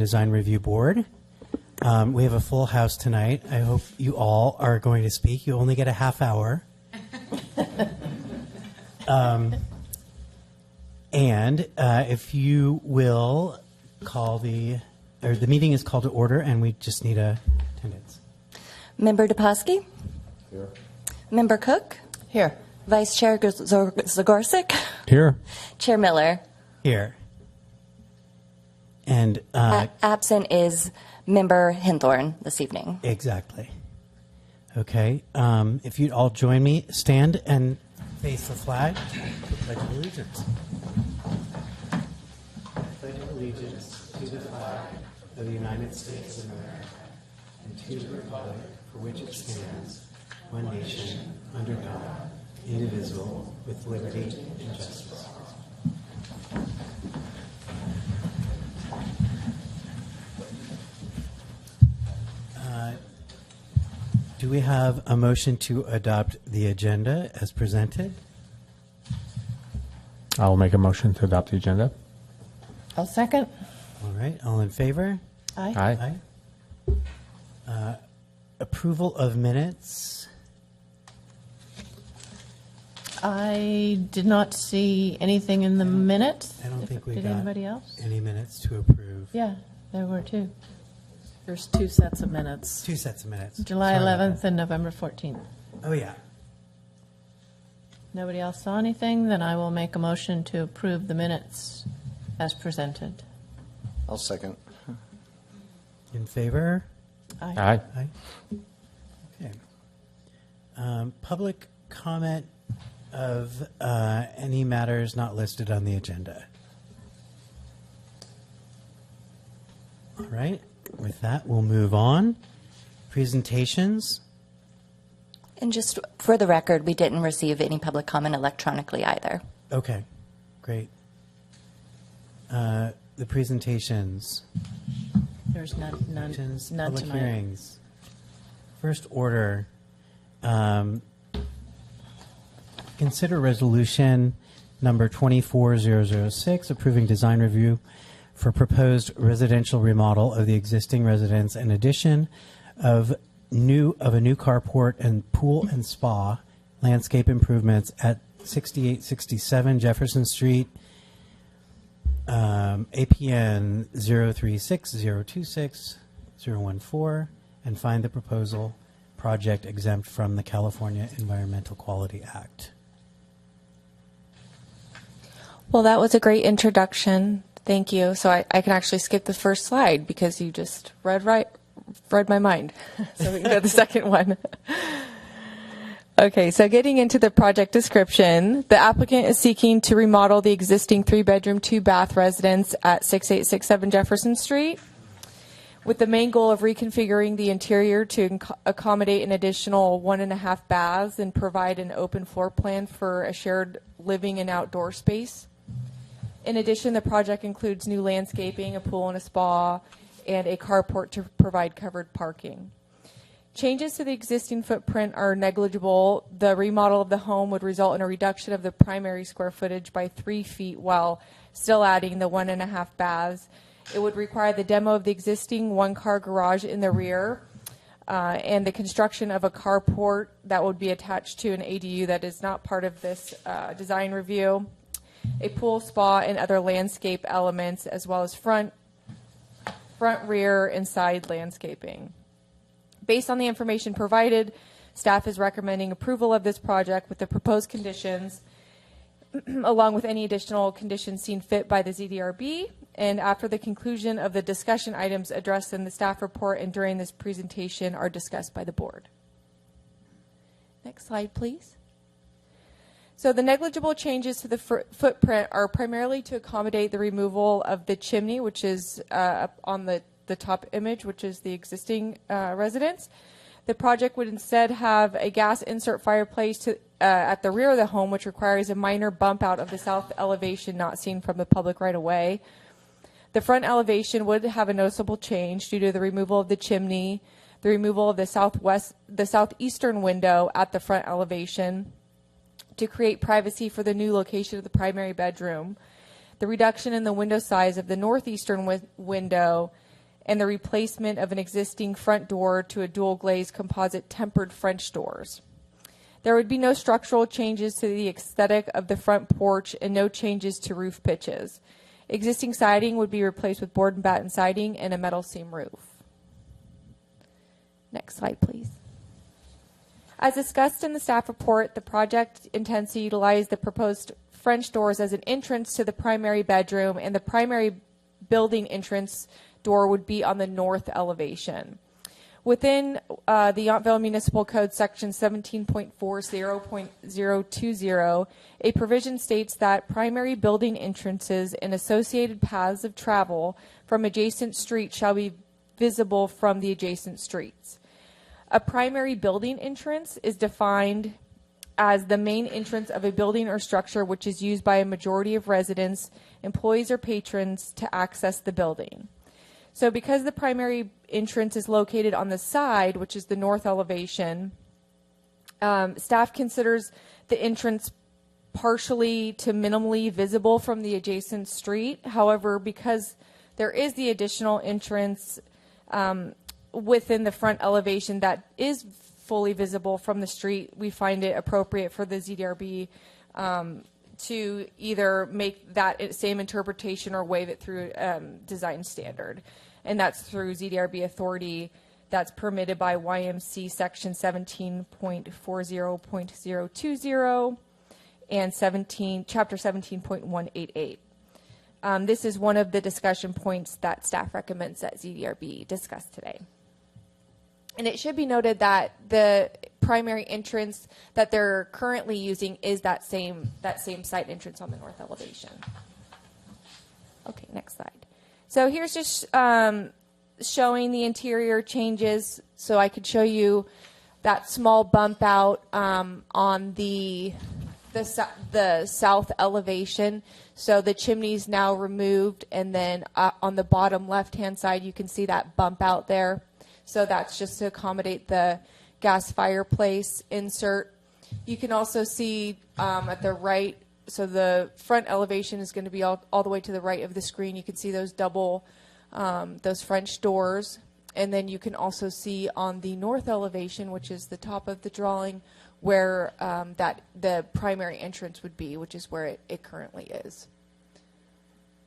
Design Review Board. We have a full house tonight. I hope you all are going to speak. You only get a half hour. And if you will call the meeting is called to order, and we just need attendance. Member Dupowski? Here. Member Cook? Here. Vice Chair Zagorczyk? Here. Chair Miller? Here. And Absent is Member Hinthorn this evening. exactly. Okay. If you'd all join me, stand and face the flag. Pledge of allegiance. I pledge allegiance to the flag of the United States of America and to the republic for which it stands, one nation, under God, indivisible, with liberty and justice. Do we have a motion to adopt the agenda as presented? I'll make a motion to adopt the agenda. I'll second. All right, all in favor? Aye. Aye. Approval of minutes. I did not see anything in the minutes. I don't think we Did got anybody else? any minutes to approve. Yeah, there were two. There's two sets of minutes. Two sets of minutes. July Sorry about 11th and November 14th. that. Oh, yeah. Nobody else saw anything? Then I will make a motion to approve the minutes as presented. I'll second. In favor? Aye. Aye. Okay. Public comment of any matters not listed on the agenda. All right. With that, we'll move on. Presentations. And just for the record, we didn't receive any public comment electronically either. Okay, great. The presentations. There's none Public tonight. hearings. First order. Consider resolution number 24006 approving design review for proposed residential remodel of the existing residence and addition of a new carport and pool and spa landscape improvements at 6867 Jefferson Street, APN 036026014, and find the proposal project exempt from the California Environmental Quality Act. Well, that was a great introduction. Thank you. So I can actually skip the first slide because you just read my mind. So we can go to the second one. Okay, so getting into the project description, the applicant is seeking to remodel the existing 3-bedroom, 2-bath residence at 6867 Jefferson Street with the main goal of reconfiguring the interior to accommodate an additional 1.5 baths and provide an open floor plan for a shared living and outdoor space. In addition, the project includes new landscaping, a pool and a spa, and a carport to provide covered parking. Changes to the existing footprint are negligible. The remodel of the home would result in a reduction of the primary square footage by 3 feet while still adding the 1.5 baths. It would require the demo of the existing one-car garage in the rear and the construction of a carport that would be attached to an ADU that is not part of this design review, a pool, spa, and other landscape elements, as well as front, rear, and side landscaping. Based on the information provided, staff is recommending approval of this project with the proposed conditions, along with any additional conditions seen fit by the ZDRB. And after the conclusion of the discussion items addressed in the staff report and during this presentation are discussed by the board. Next slide, please. So the negligible changes to the footprint are primarily to accommodate the removal of the chimney, which is up on the top image, which is the existing residence. The project would instead have a gas insert fireplace at the rear of the home, which requires a minor bump out of the south elevation not seen from the public right away. The front elevation would have a noticeable change due to the removal of the chimney, the removal of the southeastern window at the front elevation to create privacy for the new location of the primary bedroom, the reduction in the window size of the northeastern window, and the replacement of an existing front door to a dual glazed composite tempered French doors. There would be no structural changes to the aesthetic of the front porch and no changes to roof pitches. Existing siding would be replaced with board and batten siding and a metal seam roof. Next slide, please. As discussed in the staff report, the project intends to utilize the proposed French doors as an entrance to the primary bedroom, and the primary building entrance door would be on the north elevation. Within the Yountville Municipal Code Section 17.40.020, a provision states that primary building entrances and associated paths of travel from adjacent streets shall be visible from the adjacent streets. A primary building entrance is defined as the main entrance of a building or structure which is used by a majority of residents, employees, or patrons to access the building. So because the primary entrance is located on the side, which is the north elevation, staff considers the entrance partially to minimally visible from the adjacent street. However, because there is the additional entrance within the front elevation that is fully visible from the street, we find it appropriate for the ZDRB to either make that same interpretation or waive it through design standard. And that's through ZDRB authority that's permitted by YMC section 17.40.020 and chapter 17.188. This is one of the discussion points that staff recommends that ZDRB discuss today. And it should be noted that the primary entrance that they're currently using is that same side entrance on the north elevation. Okay, next slide. So here's just showing the interior changes. So I could show you that small bump out on the south elevation. So the chimney's now removed, and then on the bottom left-hand side, you can see that bump out there. So that's just to accommodate the gas fireplace insert. You can also see at the right, so the front elevation is going to be all the way to the right of the screen. You can see those those French doors. And then you can also see on the north elevation, which is the top of the drawing, where the primary entrance would be, which is where it currently is.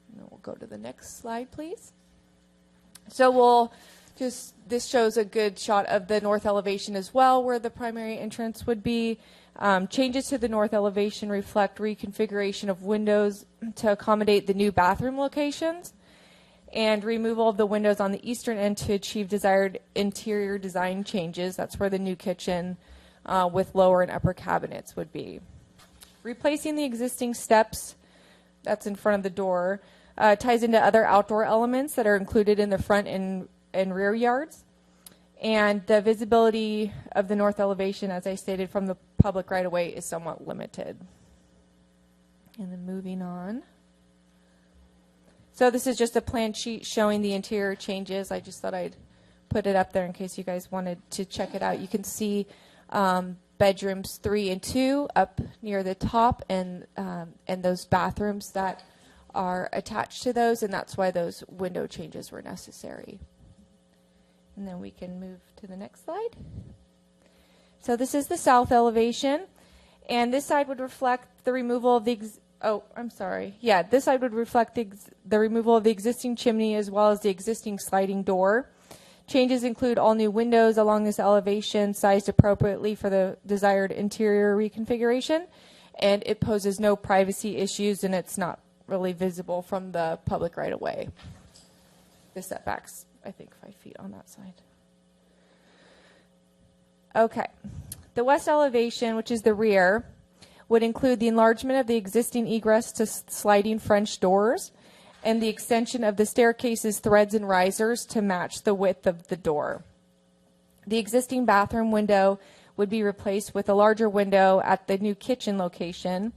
And then we'll go to the next slide, please. So this shows a good shot of the north elevation as well, where the primary entrance would be. Changes to the north elevation reflect reconfiguration of windows to accommodate the new bathroom locations, and removal of the windows on the eastern end to achieve desired interior design changes. That's where the new kitchen with lower and upper cabinets would be. Replacing the existing steps that's in front of the door ties into other outdoor elements that are included in the front and rear yards. And the visibility of the north elevation, as I stated, from the public right-of-way is somewhat limited. And then moving on. So this is just a plan sheet showing the interior changes. I just thought I'd put it up there in case you guys wanted to check it out. You can see bedrooms 3 and 2 up near the top, and those bathrooms that are attached to those, and that's why those window changes were necessary. And then we can move to the next slide. So this is the south elevation, and this side would reflect the removal of the this side would reflect the removal of the existing chimney as well as the existing sliding door. Changes include all new windows along this elevation sized appropriately for the desired interior reconfiguration, and it poses no privacy issues, and it's not really visible from the public right away. The setbacks, I think, 5 feet on that side. Okay. The west elevation, which is the rear, would include the enlargement of the existing egress to sliding French doors and the extension of the staircase's threads and risers to match the width of the door. The existing bathroom window would be replaced with a larger window at the new kitchen location,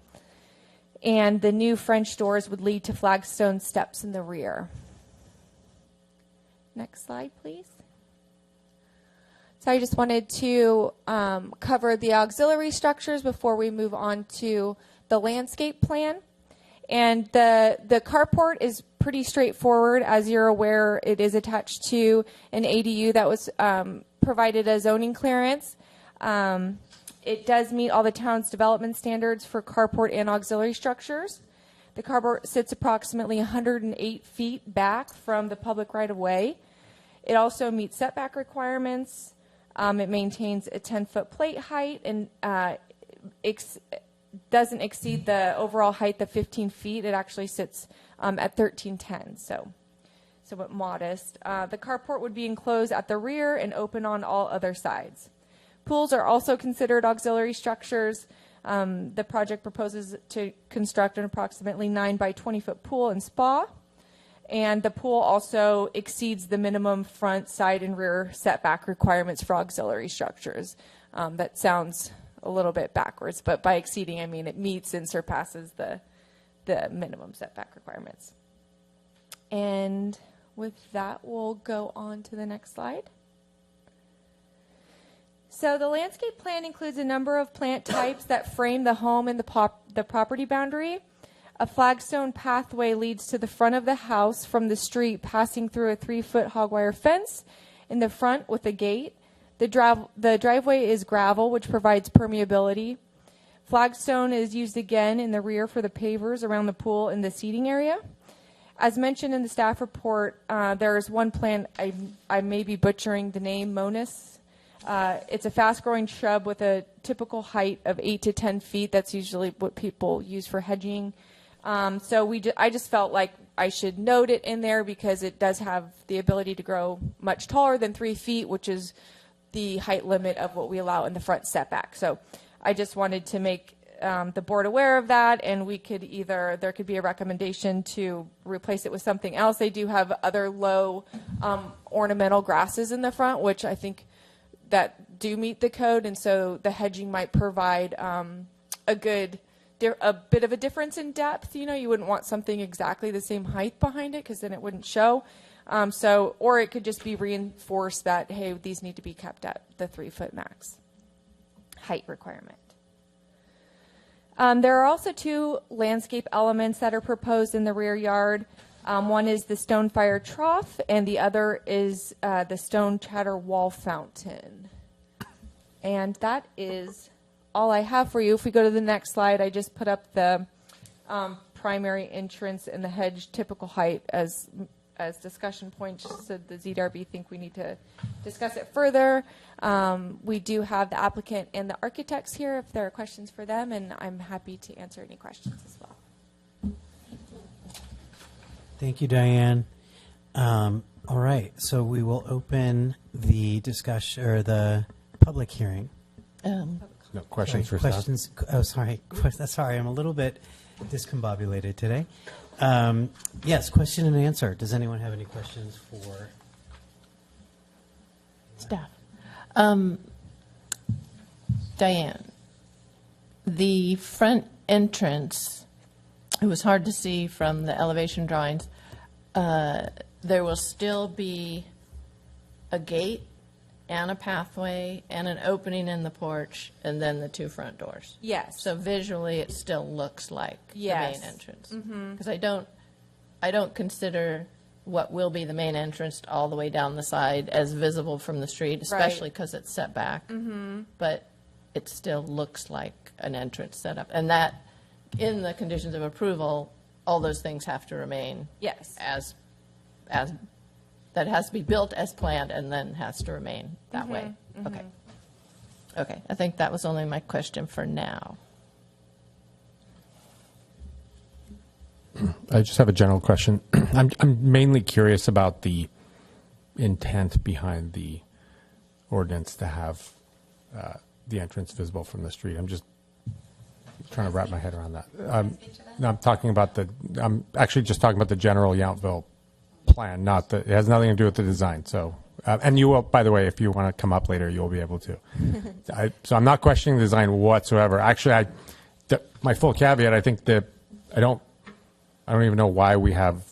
and the new French doors would lead to flagstone steps in the rear. Next slide, please. So I just wanted to cover the auxiliary structures before we move on to the landscape plan. And the carport is pretty straightforward. As you're aware, it is attached to an ADU that was provided a zoning clearance. It does meet all the town's development standards for carport and auxiliary structures. The carport sits approximately 108 feet back from the public right-of-way. It also meets setback requirements. It maintains a 10-foot plate height and doesn't exceed the overall height of 15 feet. It actually sits at 1310, so somewhat modest. The carport would be enclosed at the rear and open on all other sides. Pools are also considered auxiliary structures. The project proposes to construct an approximately 9 by 20 foot pool and spa. And the pool also exceeds the minimum front, side, and rear setback requirements for auxiliary structures. That sounds a little bit backwards, but by exceeding, I mean it meets and surpasses the minimum setback requirements. And with that, we'll go on to the next slide. So the landscape plan includes a number of plant types that frame the home and the property boundary. A flagstone pathway leads to the front of the house from the street, passing through a 3-foot hog wire fence in the front with a gate. The driveway is gravel, which provides permeability. Flagstone is used again in the rear for the pavers around the pool and the seating area. As mentioned in the staff report, there is one plant, I may be butchering the name, Monas. It's a fast-growing shrub with a typical height of 8 to 10 feet. That's usually what people use for hedging. So I just felt like I should note it in there because it does have the ability to grow much taller than 3 feet, which is the height limit of what we allow in the front setback. So I just wanted to make the board aware of that, and there could be a recommendation to replace it with something else. They do have other low ornamental grasses in the front, which I think that do meet the code, and so the hedging might provide a bit of a difference in depth. You know, you wouldn't want something exactly the same height behind it because then it wouldn't show. Or it could just be reinforced that, hey, these need to be kept at the 3-foot max height requirement. There are also 2 landscape elements that are proposed in the rear yard. One is the stone fire trough, and the other is the stone chatter wall fountain. And that is all I have for you. If we go to the next slide, I just put up the primary entrance and the hedge typical height as discussion points, so the ZDRB think we need to discuss it further. We do have the applicant and the architects here if there are questions for them, and I'm happy to answer any questions as well. Thank you, Diane. All right, so we will open the discussion or the public hearing. No questions for questions. staff? Oh, sorry. Sorry, I'm a little bit discombobulated today. Yes, question and answer. Does anyone have any questions for Staff. Diane, the front entrance, it was hard to see from the elevation drawings. There will still be a gate and a pathway and an opening in the porch and then the 2 front doors. Yes. So visually, it still looks like Yes. the main entrance. Because I don't consider what will be the main entrance all the way down the side as visible from the street, especially because it's set back. But it still looks like an entrance setup. And that, in the conditions of approval, all those things have to remain Yes. as that has to be built as planned and then has to remain that way. Okay. I think that was only my question for now. I just have a general question. I'm mainly curious about the intent behind the ordinance to have the entrance visible from the street. I'm just trying to wrap my head around that. I'm actually just talking about the general Yountville plan, it has nothing to do with the design. So, and you will, by the way, if you want to come up later, you'll be able to. So I'm not questioning the design whatsoever. Actually, my full caveat, I think that I don't even know why we have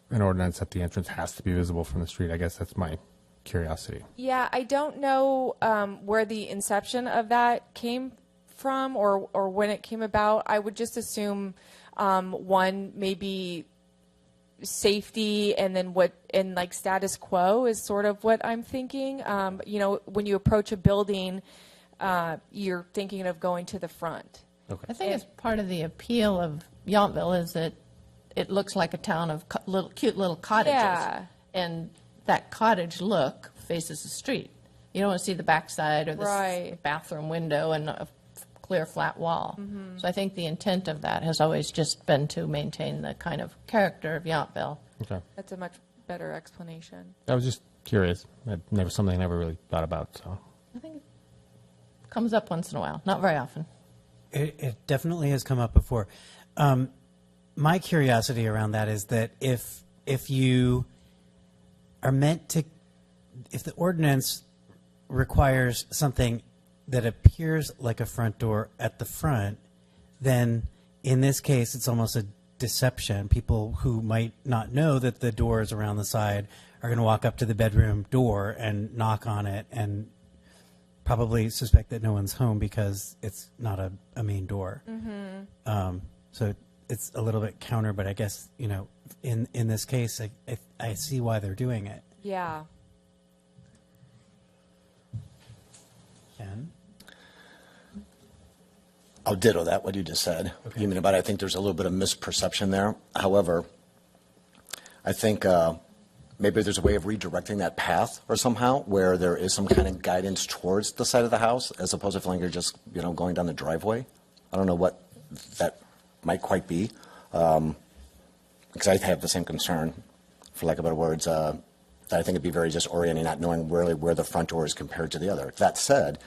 an ordinance that the entrance has to be visible from the street. I guess that's my curiosity. Yeah, I don't know where the inception of that came from or when it came about. I would just assume one, maybe safety and then like status quo is sort of what I'm thinking. When you approach a building, you're thinking of going to the front. I think it's part of the appeal of Yountville is that it looks like a town of cute little cottages. Yeah. And that cottage look faces the street. You don't want to see the backside or the Right. bathroom window and a clear flat wall. So I think the intent of that has always just been to maintain the kind of character of Yountville. Okay. That's a much better explanation. I was just curious. Something I never really thought about. So. I think it comes up once in a while, not very often. It definitely has come up before. My curiosity around that is that if you are meant to, if the ordinance requires something that appears like a front door at the front, then in this case it's almost a deception. People who might not know that the door is around the side are going to walk up to the bedroom door and knock on it and probably suspect that no one's home because it's not a main door. So it's a little bit counter, but I guess, in this case, I see why they're doing it. Yeah. Ken? I'll ditto that, what you just said. You mean about, I think there's a little bit of misperception there. However, I think maybe there's a way of redirecting that path or somehow where there is some kind of guidance towards the side of the house as opposed to feeling you're just, going down the driveway. I don't know what that might quite be, because I have the same concern, for lack of better words, that I think it'd be very disorienting, not knowing really where the front door is compared to the other. That said,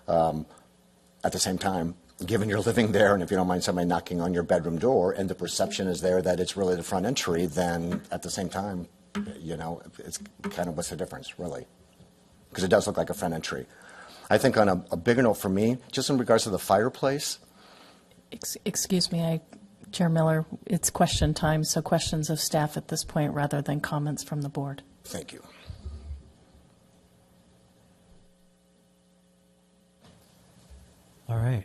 at the same time, given you're living there, and if you don't mind somebody knocking on your bedroom door, and the perception is there that it's really the front entry, then at the same time, it's kind of what's the difference, really? Because it does look like a front entry. I think on a bigger note for me, just in regards to the fireplace. Excuse me, Chair Miller, it's question time, so questions of staff at this point rather than comments from the board. Thank you. All right.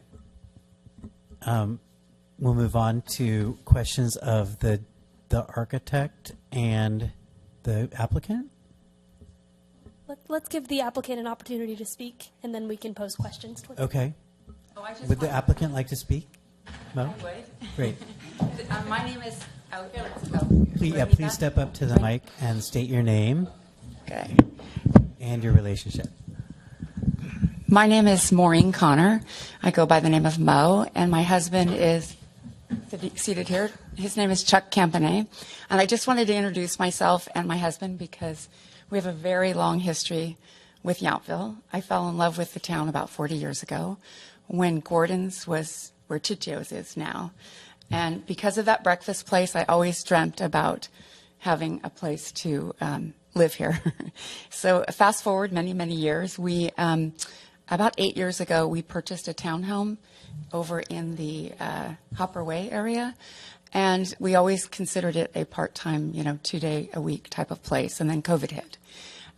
We'll move on to questions of the architect and the applicant. Let's give the applicant an opportunity to speak, and then we can pose questions. Towards Okay. Oh, I just Would the want- applicant like to speak? No? I would. Great. My name is. Please step up to the mic and state your name Okay. and your relationship. My name is Maureen Connor. I go by the name of Mo, and my husband is seated here. His name is Chuck Campanay. And I just wanted to introduce myself and my husband because we have a very long history with Yountville. I fell in love with the town about 40 years ago when Gordon's was where Chichio's is now. And because of that breakfast place, I always dreamt about having a place to live here. So fast forward many, many years, we about 8 years ago, we purchased a townhome over in the Hopper Way area. And we always considered it a part-time, 2-day-a-week type of place. And then COVID hit.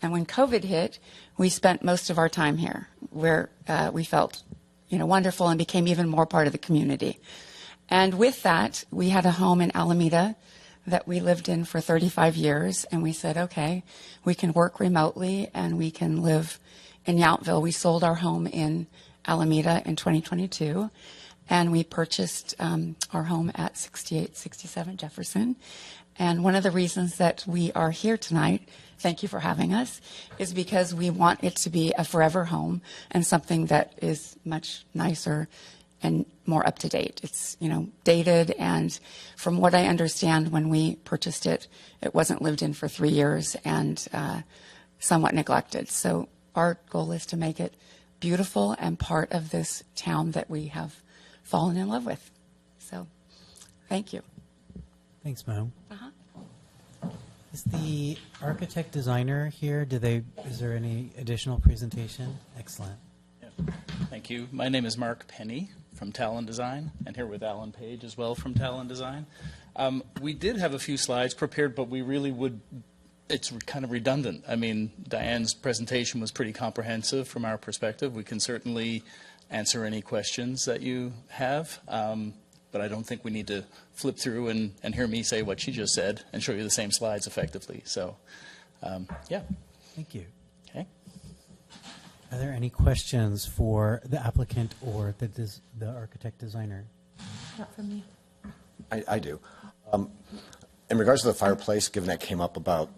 And when COVID hit, we spent most of our time here where we felt, wonderful and became even more part of the community. And with that, we had a home in Alameda that we lived in for 35 years. And we said, okay, we can work remotely and we can live in Yountville. We sold our home in Alameda in 2022. And we purchased our home at 6867 Jefferson. And one of the reasons that we are here tonight, thank you for having us, is because we want it to be a forever home and something that is much nicer and more up to date. It's, dated, and from what I understand, when we purchased it, it wasn't lived in for 3 years and somewhat neglected. So our goal is to make it beautiful and part of this town that we have fallen in love with. So, thank you. Thanks, Mo. Uh-huh. Is the architect designer here? Is there any additional presentation? Excellent. Yeah. Thank you. My name is Mark Penny from Talon Design, and here with Alan Page as well from Talon Design. We did have a few slides prepared, but we really would, it's kind of redundant. I mean, Diane's presentation was pretty comprehensive from our perspective. We can certainly answer any questions that you have. but I don't think we need to flip through and hear me say what she just said and show you the same slides effectively. So, yeah. Thank you. Okay. Are there any questions for the applicant or the architect designer? Not from me. I do. In regards to the fireplace, given that came up about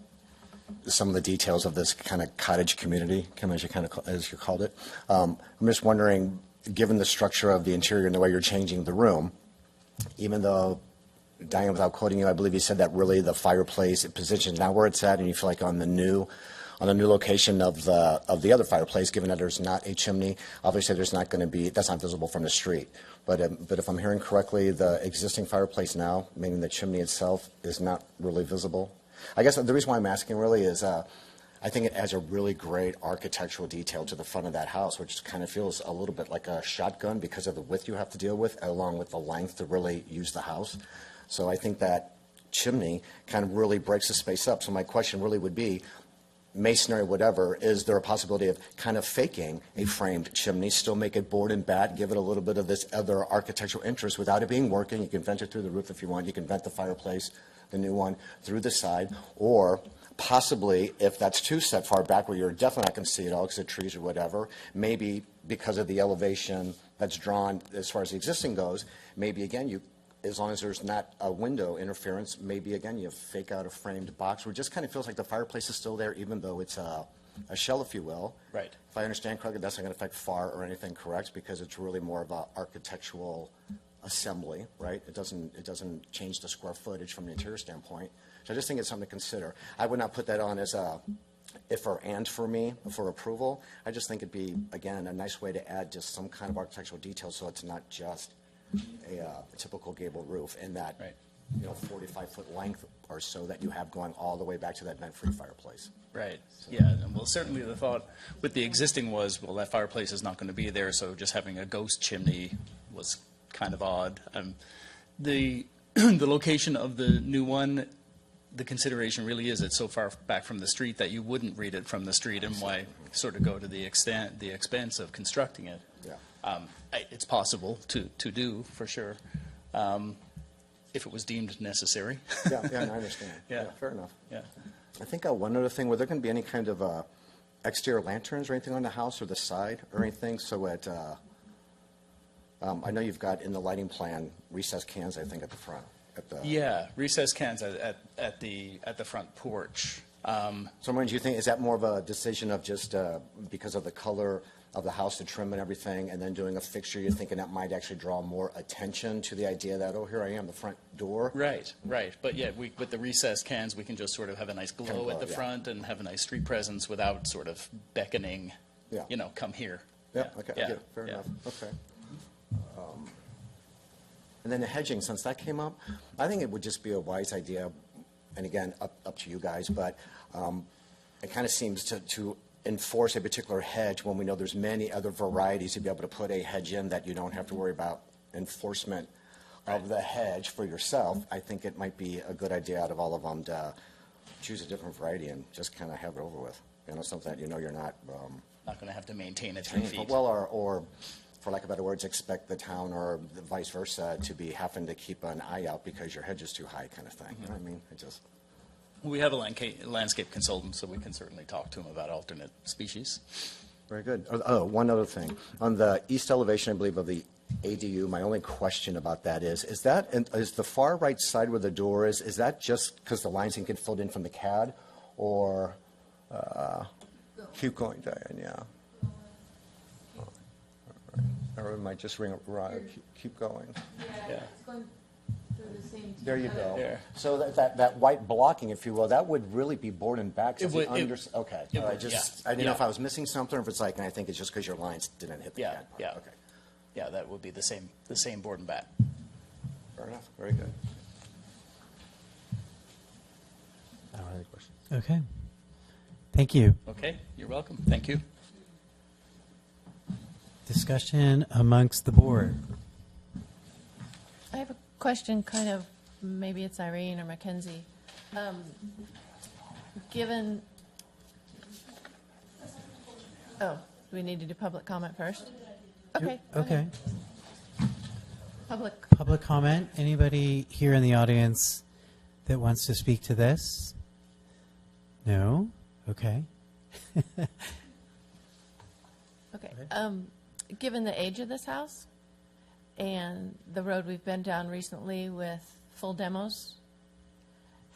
some of the details of this kind of cottage community, as you called it, I'm just wondering, given the structure of the interior and the way you're changing the room, even though, Diane, without quoting you, I believe you said that really the fireplace it positions now where it's at, and you feel like on the new location of the other fireplace, given that there's not a chimney, obviously there's not going to be, that's not visible from the street. But if I'm hearing correctly, the existing fireplace now, meaning the chimney itself, is not really visible. I guess the reason why I'm asking really is I think it adds a really great architectural detail to the front of that house, which kind of feels a little bit like a shotgun because of the width you have to deal with, along with the length to really use the house. So I think that chimney kind of really breaks the space up. So my question really would be, masonry, whatever, is there a possibility of kind of faking a framed chimney, still make it board and bat, give it a little bit of this other architectural interest without it being working? You can vent it through the roof if you want. You can vent the fireplace, the new one, through the side. Or possibly, if that's too set far back where you're definitely not going to see it all because of trees or whatever, maybe because of the elevation that's drawn as far as the existing goes, maybe again you, as long as there's not a window interference, maybe again you fake out a framed box where it just kind of feels like the fireplace is still there, even though it's a shell, if you will. Right. If I understand correctly, that's not going to affect FAR or anything, correct? Because it's really more of an architectural assembly, right? It doesn't change the square footage from the interior standpoint. So I just think it's something to consider. I would not put that on as a if or and for me for approval. I just think it'd be, again, a nice way to add just some kind of architectural detail so it's not just a typical gable roof in that, right, 45-foot length or so that you have going all the way back to that vent-free fireplace. Right. So. Yeah. And well, certainly the thought with the existing was, well, that fireplace is not going to be there, so just having a ghost chimney was kind of odd. The location of the new one, the consideration really is it's so far back from the street that you wouldn't read it from the street, and why sort of go to the expense of constructing it. Yeah. It's possible to do, for sure, if it was deemed necessary. Yeah, I understand. Yeah. Fair enough. Yeah. I think one other thing, were there going to be any kind of exterior lanterns or anything on the house or the side or anything? So I know you've got in the lighting plan recessed cans, I think, at the front. Yeah, recessed cans at the front porch. So, do you think, is that more of a decision of just because of the color of the house, the trim and everything, and then doing a fixture, you're thinking that might actually draw more attention to the idea that, oh, here I am, the front door? Right. But yeah, with the recessed cans, we can just sort of have a nice glow at the front and have a nice street presence without sort of beckoning, come here. Yeah, okay, I get it. Fair enough. Okay. And then the hedging, since that came up, I think it would just be a wise idea, and again, up to you guys, but it kind of seems to enforce a particular hedge when we know there's many other varieties to be able to put a hedge in that you don't have to worry about enforcement of the hedge for yourself. I think it might be a good idea out of all of them to choose a different variety and just kind of have it over with. Something that you're not going to have to maintain it 3 feet. Well, or for lack of better words, expect the town or the vice versa to be having to keep an eye out because your hedge is too high, kind of thing. You know what I mean? We have a landscape consultant, so we can certainly talk to him about alternate species. Very good. Oh, one other thing. On the east elevation, I believe, of the ADU, my only question about that is the far right side where the door is that just because the lines can get filled in from the CAD, or keep going, Diane, yeah. Or it might just ring around. Keep going. Yeah. It's going through the same. There you go. Yeah. So that white blocking, if you will, that would really be board and back. It would. Okay. All right. I didn't know if I was missing something, or if it's like, and I think it's just because your lines didn't hit the CAD part. Yeah. Okay. Yeah, that would be the same board and bat. Fair enough. Very good. I don't have any questions. Okay. Thank you. Okay, you're welcome. Thank you. Discussion amongst the board. I have a question, kind of, maybe it's Irene or Mackenzie. Given, do we need to do public comment first? Okay. Okay. Public comment? Anybody here in the audience that wants to speak to this? No? Okay. Okay. Given the age of this house and the road we've been down recently with full demos,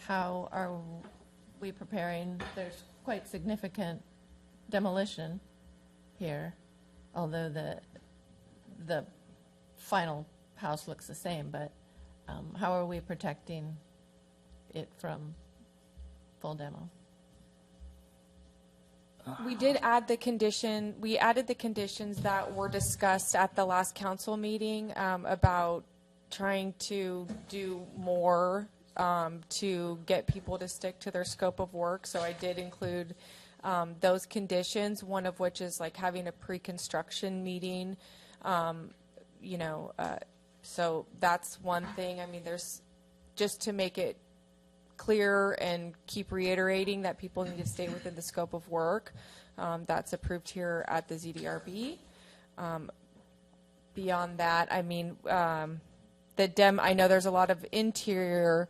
how are we preparing? There's quite significant demolition here, although the final house looks the same, but how are we protecting it from full demo? We did add the condition, we added the conditions that were discussed at the last council meeting about trying to do more to get people to stick to their scope of work. So I did include those conditions, one of which is like having a pre-construction meeting. So that's one thing. I mean, there's just to make it clear and keep reiterating that people need to stay within the scope of work. That's approved here at the ZDRB. Beyond that, I mean, I know there's a lot of interior.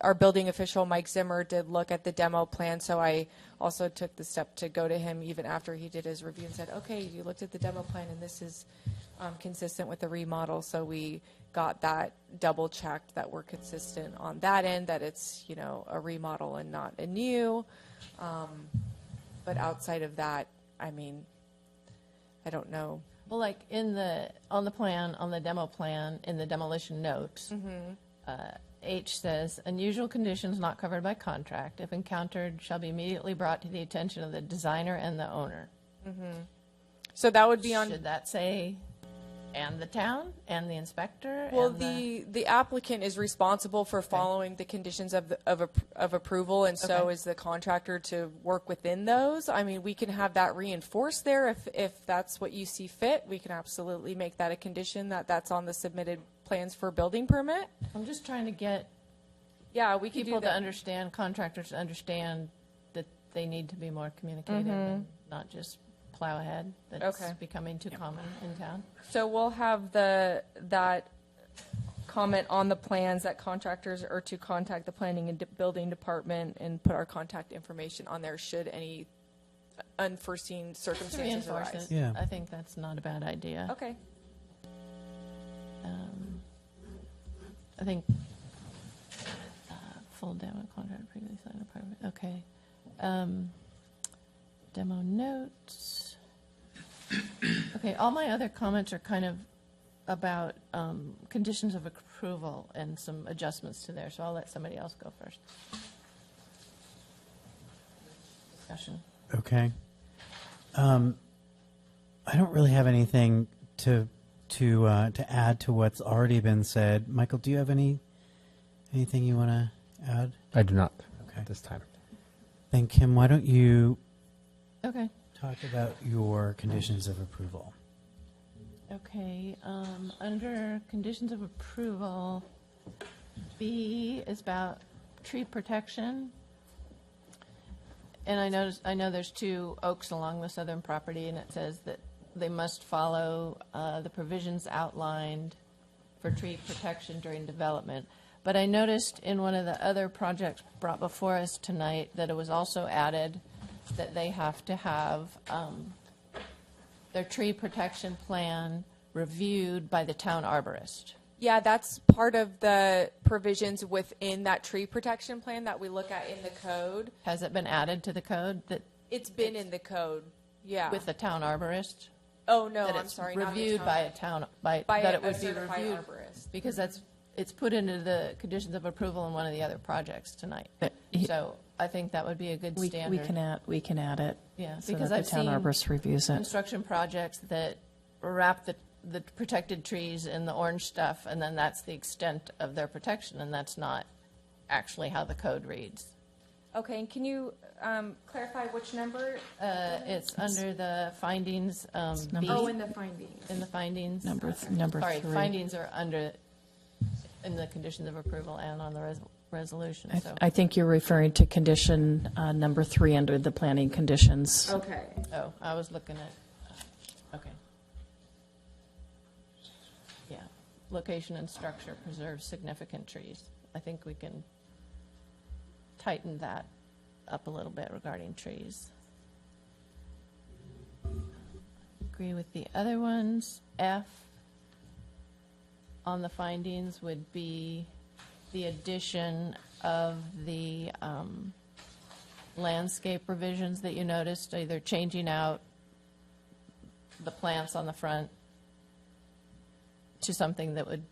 Our building official, Mike Zimmer, did look at the demo plan, so I also took the step to go to him even after he did his review and said, okay, you looked at the demo plan and this is consistent with the remodel, so we got that double checked that we're consistent on that end, that it's, a remodel and not a new. But outside of that, I mean, I don't know. Well, like on the demo plan, in the demolition notes, H says, unusual conditions not covered by contract, if encountered, shall be immediately brought to the attention of the designer and the owner. So that would be on. Should that say, and the town and the inspector? Well, and the applicant is responsible for following the conditions of approval, and so is the contractor to work within those. I mean, we can have that reinforced there if that's what you see fit. We can absolutely make that a condition that's on the submitted plans for building permit. I'm just trying to get we could people do to that. understand, contractors to understand that they need to be more communicative and not just plow ahead. That's becoming too common in town. So we'll have that comment on the plans that contractors are to contact the planning and building department and put our contact information on there should any unforeseen circumstances Reinforce arise. it. Yeah. I think that's not a bad idea. Okay. I think full demo contract previously signed apartment. Okay. Demo notes. Okay, all my other comments are kind of about conditions of approval and some adjustments to there, so I'll let somebody else go first. Discussion. Okay. I don't really have anything to add to what's already been said. Michael, do you have anything you want to add? I do not Okay. this time. Then Kim, why don't you Okay. talk about your conditions of approval? Okay, under conditions of approval, B is about tree protection. And I know there's 2 oaks along the southern property, and it says that they must follow the provisions outlined for tree protection during development. But I noticed in one of the other projects brought before us tonight that it was also added that they have to have their tree protection plan reviewed by the town arborist. Yeah, that's part of the provisions within that tree protection plan that we look at in the code. Has it been added to the code that It's been in the code, yeah. with the town arborist? Oh, no, That I'm it's sorry. not the reviewed town- by a town, by that a it would be certified reviewed. arborist. Because it's put into the conditions of approval in one of the other projects tonight. So I think that would be a good We standard. we can add it. Yeah, so because that I've the town seen arborist reviews it. construction projects that wrap the protected trees in the orange stuff, and then that's the extent of their protection, and that's not actually how the code reads. Okay, and can you clarify which number? It's under the findings, number- B. Oh, in the findings. In the findings. Number 3. Findings are in the conditions of approval and on the resolution, so. I think you're referring to condition number 3 under the planning conditions. Okay. Oh, I was looking at, okay. location and structure preserves significant trees. I think we can tighten that up a little bit regarding trees. Agree with the other ones. F on the findings would be the addition of the landscape revisions that you noticed, either changing out the plants on the front to something that would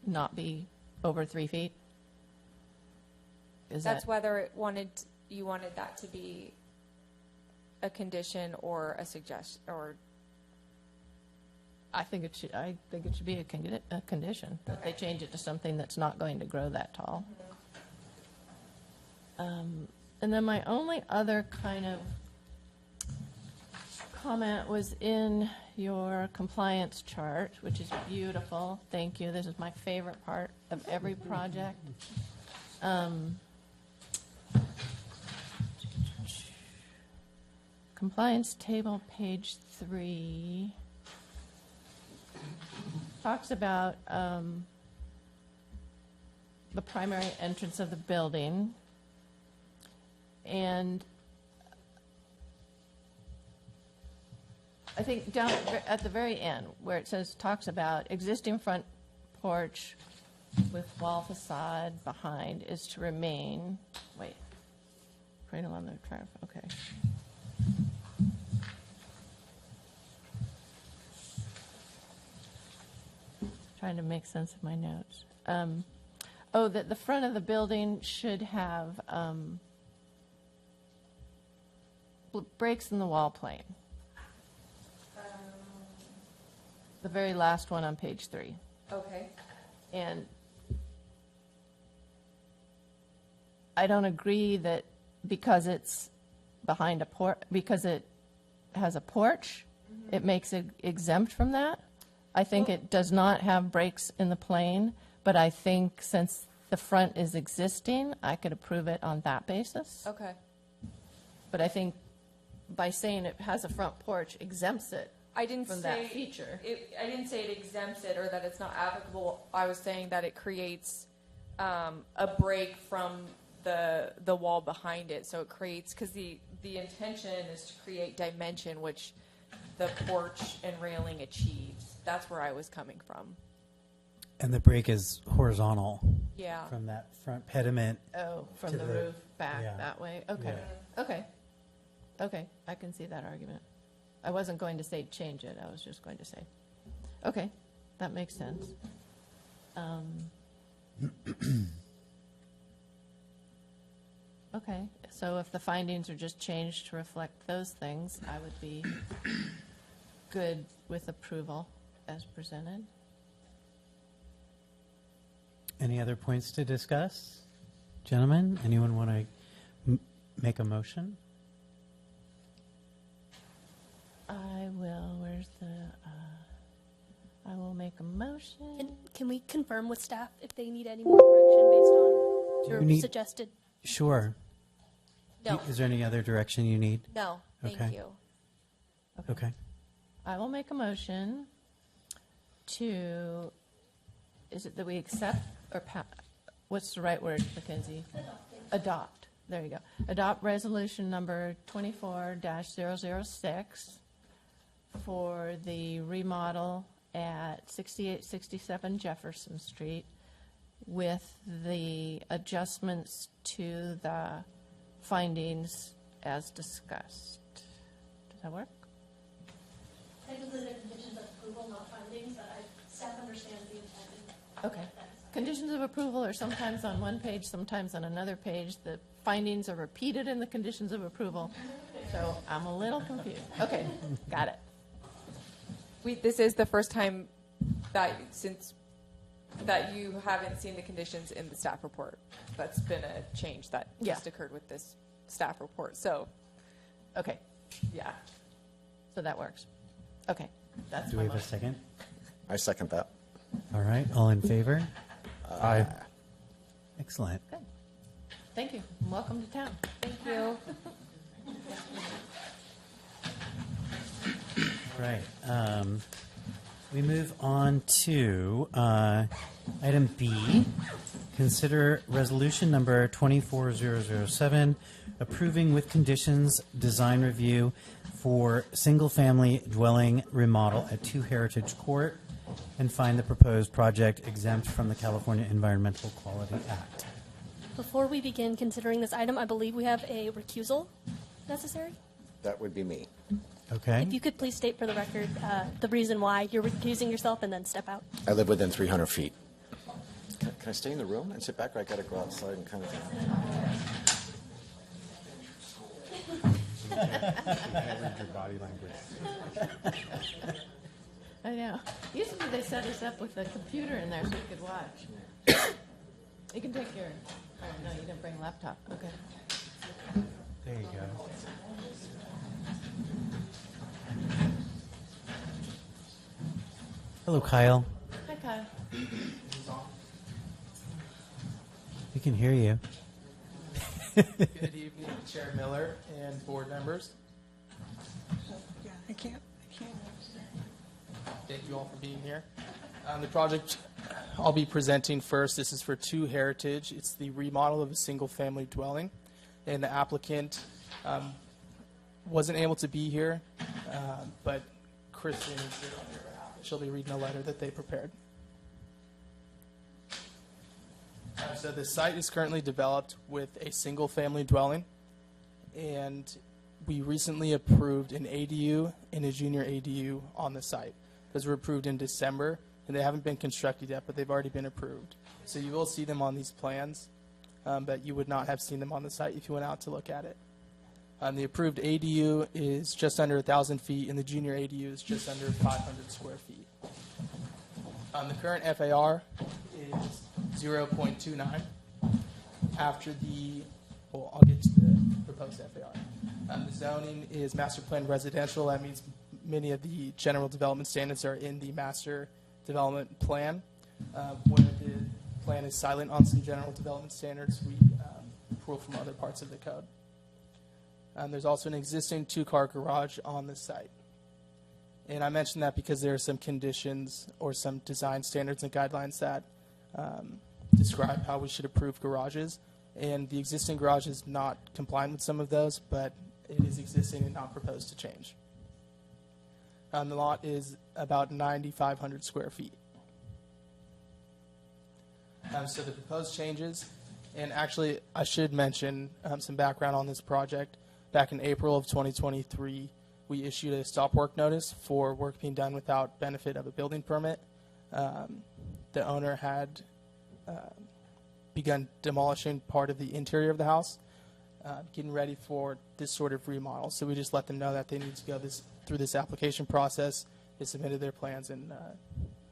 not be over 3 feet. That's whether you wanted that to be a condition or a suggestion, or I think it should be a condition that they change it to something that's not going to grow that tall. And then my only other kind of comment was in your compliance chart, which is beautiful. Thank you. This is my favorite part of every project. Compliance table, page 3, talks about the primary entrance of the building. And I think down at the very end, where it talks about existing front porch with wall facade behind is to remain, cradle on the traffic, okay. Trying to make sense of my notes. That the front of the building should have breaks in the wall plane. The very last one on page 3. okay. And I don't agree that because it's behind a porch, because it has a porch, it makes it exempt from that. I think it does not have breaks in the plane, but I think since the front is existing, I could approve it on that basis. Okay. But I think by saying it has a front porch exempts it I didn't from say that feature. I didn't say it exempts it or that it's not applicable. I was saying that it creates a break from the wall behind it. So it creates, because the intention is to create dimension, which the porch and railing achieves. That's where I was coming from. And the break is horizontal. Yeah. From that front pediment. Oh, from to the roof back yeah. that way? Okay. Yeah. Okay, I can see that argument. I wasn't going to say change it, I was just going to say, okay, that makes sense. Okay, so if the findings are just changed to reflect those things, I would be good with approval as presented. Any other points to discuss? Gentlemen, anyone want to make a motion? I will, I will make a motion. Can we confirm with staff if they need any more direction based on your need- suggested? Sure. No. Is there any other direction you need? No, thank Okay. you. Okay. I will make a motion to, is it that we accept or what's the right word, Mackenzie? Adopt. There you go. Adopt resolution number 24-006 for the remodel at 6867 Jefferson Street with the adjustments to the findings as discussed. Does that work? Technically, they're conditions of approval, not findings, but staff understands the intent. Okay. Conditions of approval are sometimes on one page, sometimes on another page. The findings are repeated in the conditions of approval, so I'm a little confused. Okay, got it. This is the first time that you haven't seen the conditions in the staff report. That's been a change that just occurred with this staff report. So, okay, yeah. So that works. Okay, that's Do my we have a motion. second? I second that. All right. All in favor? Aye. Excellent. Good. Thank you. Welcome to town. thank you. All right. We move on to item B. Consider resolution number 24007, approving with conditions design review for single-family dwelling remodel at 2 Heritage Court, and find the proposed project exempt from the California Environmental Quality Act. Before we begin considering this item, I believe we have a recusal necessary. That would be me. Okay. If you could please state for the record the reason why you're recusing yourself and then step out. I live within 300 feet. Can I stay in the room and sit back, or I got to go outside and kind of... Read your body language. I know. Usually they set us up with a computer in there so we could watch. You can take your, oh no, you didn't bring a laptop. Okay. There you go. Hello, Kyle. Hi, Kyle. We can hear you. Good evening, Chair Miller and board members. I can't. Thank you all for being here. The project I'll be presenting first, this is for 2 Heritage. It's the remodel of a single-family dwelling, and the applicant wasn't able to be here, but Kristen is here on your behalf. She'll be reading a letter that they prepared. So the site is currently developed with a single-family dwelling, and we recently approved an ADU and a junior ADU on the site. Those were approved in December, and they haven't been constructed yet, but they've already been approved. So you will see them on these plans, but you would not have seen them on the site if you went out to look at it. The approved ADU is just under 1,000 feet, and the junior ADU is just under 500 square feet. The current FAR is 0.29. After the, well, I'll get to the proposed FAR. The zoning is master plan residential. That means many of the general development standards are in the master development plan. Where the plan is silent on some general development standards, we pull from other parts of the code. There's also an existing 2-car garage on the site. And I mentioned that because there are some conditions or some design standards and guidelines that describe how we should approve garages. And the existing garage is not compliant with some of those, but it is existing and not proposed to change. The lot is about 9,500 square feet. So the proposed changes, and actually I should mention some background on this project. Back in April of 2023, we issued a stop work notice for work being done without benefit of a building permit. The owner had begun demolishing part of the interior of the house, getting ready for this sort of remodel. So we just let them know that they need to go through this application process. They submitted their plans, and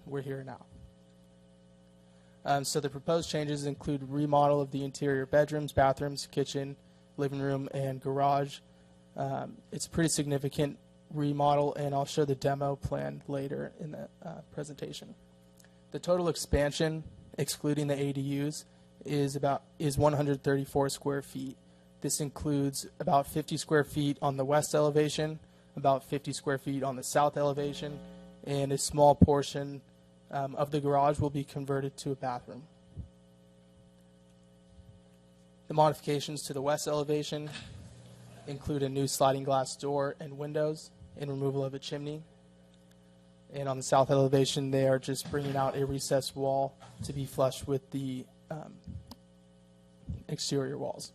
we're here now. So the proposed changes include remodel of the interior bedrooms, bathrooms, kitchen, living room, and garage. It's a pretty significant remodel, and I'll show the demo plan later in the presentation. The total expansion, excluding the ADUs, is 134 square feet. This includes about 50 square feet on the west elevation, about 50 square feet on the south elevation, and a small portion of the garage will be converted to a bathroom. The modifications to the west elevation include a new sliding glass door and windows and removal of a chimney. And on the south elevation, they are just bringing out a recessed wall to be flush with the exterior walls.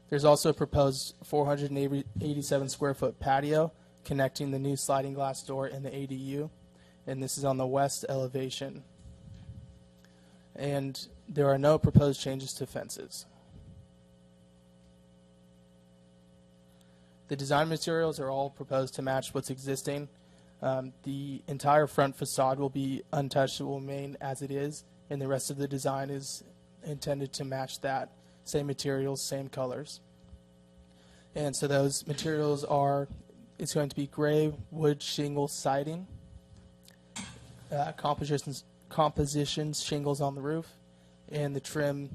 There's also a proposed 487 square foot patio connecting the new sliding glass door and the ADU, and this is on the west elevation. And there are no proposed changes to fences. The design materials are all proposed to match what's existing. The entire front facade will be untouched. It will remain as it is, and the rest of the design is intended to match that. Same materials, same colors. And so those materials are, it's going to be gray wood shingle siding, composition shingles on the roof, and the trim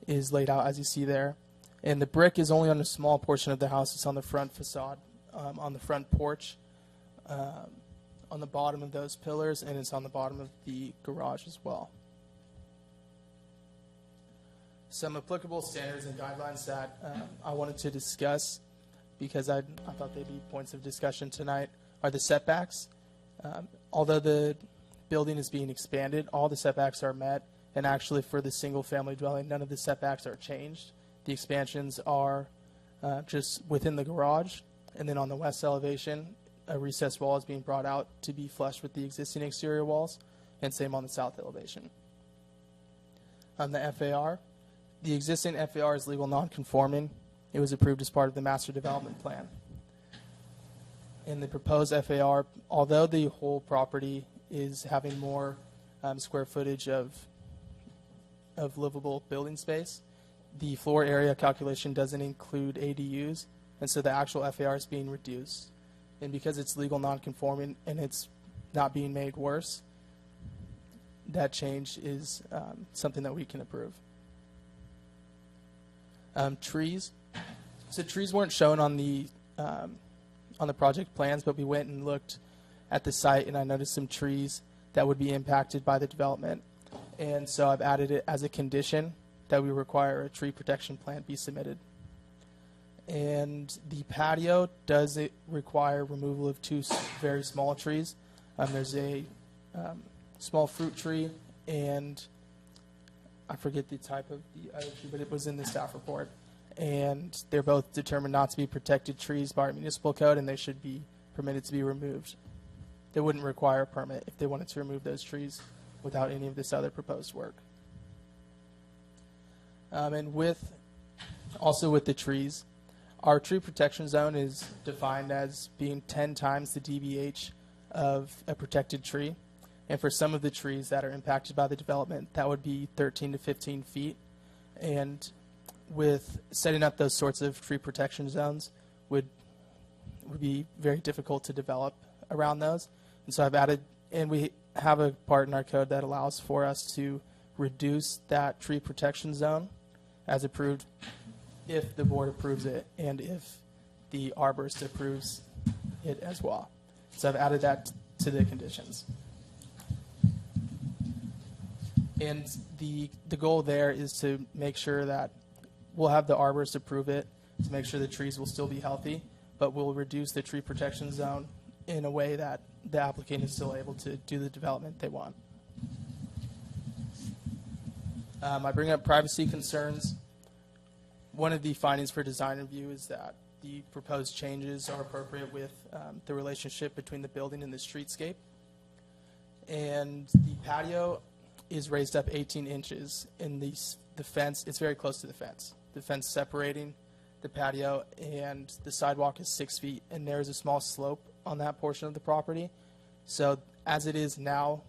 is laid out as you see there. And the brick is only on a small portion of the house. It's on the front facade, on the front porch, on on the bottom of those pillars, and it's on the bottom of the garage as well. Some applicable standards and guidelines that I wanted to discuss, because I thought they'd be points of discussion tonight, are the setbacks. Although the building is being expanded, all the setbacks are met, and actually for the single-family dwelling, none of the setbacks are changed. The expansions are just within the garage, and then on the west elevation, a recessed wall is being brought out to be flush with the existing exterior walls, and same on the south elevation. On the FAR, the existing FAR is legal non-conforming. It was approved as part of the master development plan. In the proposed FAR, although the whole property is having more square footage of livable building space, the floor area calculation doesn't include ADUs, and so the actual FAR is being reduced. And because it's legal non-conforming and it's not being made worse, that change is something that we can approve. Trees. So trees weren't shown on the project plans, but we went and looked at the site, and I noticed some trees that would be impacted by the development. And so I've added it as a condition that we require a tree protection plan be submitted. And the patio does require removal of two very small trees. There's a small fruit tree, and I forget the type of the other tree, but it was in the staff report. And they're both determined not to be protected trees by our municipal code, and they should be permitted to be removed. They wouldn't require a permit if they wanted to remove those trees without any of this other proposed work. And also with the trees, our tree protection zone is defined as being 10 times the DBH of a protected tree. And for some of the trees that are impacted by the development, that would be 13 to 15 feet. And with setting up those sorts of tree protection zones would be very difficult to develop around those. And so I've added, and we have a part in our code that allows for us to reduce that tree protection zone as approved if the board approves it and if the arborist approves it as well. So I've added that to the conditions. And the goal there is to make sure that we'll have the arborist approve it to make sure the trees will still be healthy, but we'll reduce the tree protection zone in a way that the applicant is still able to do the development they want. I bring up privacy concerns. One of the findings for design review is that the proposed changes are appropriate with the relationship between the building and the streetscape. And the patio is raised up 18 inches, and the fence, it's very close to the fence. The fence separating the patio and the sidewalk is 6 feet, and there is a small slope on that portion of the property. So as it is now,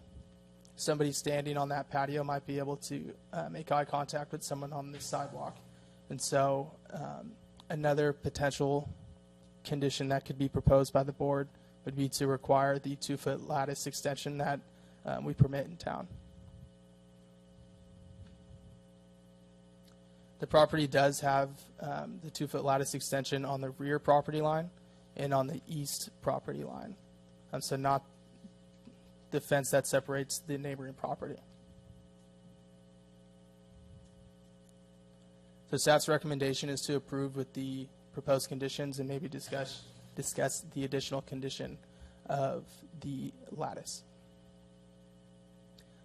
somebody standing on that patio might be able to make eye contact with someone on the sidewalk. And so another potential condition that could be proposed by the board would be to require the 2-foot lattice extension that we permit in town. The property does have the 2-foot lattice extension on the rear property line and on the east property line. So not the fence that separates the neighboring property. So staff's recommendation is to approve with the proposed conditions and maybe discuss the additional condition of the lattice.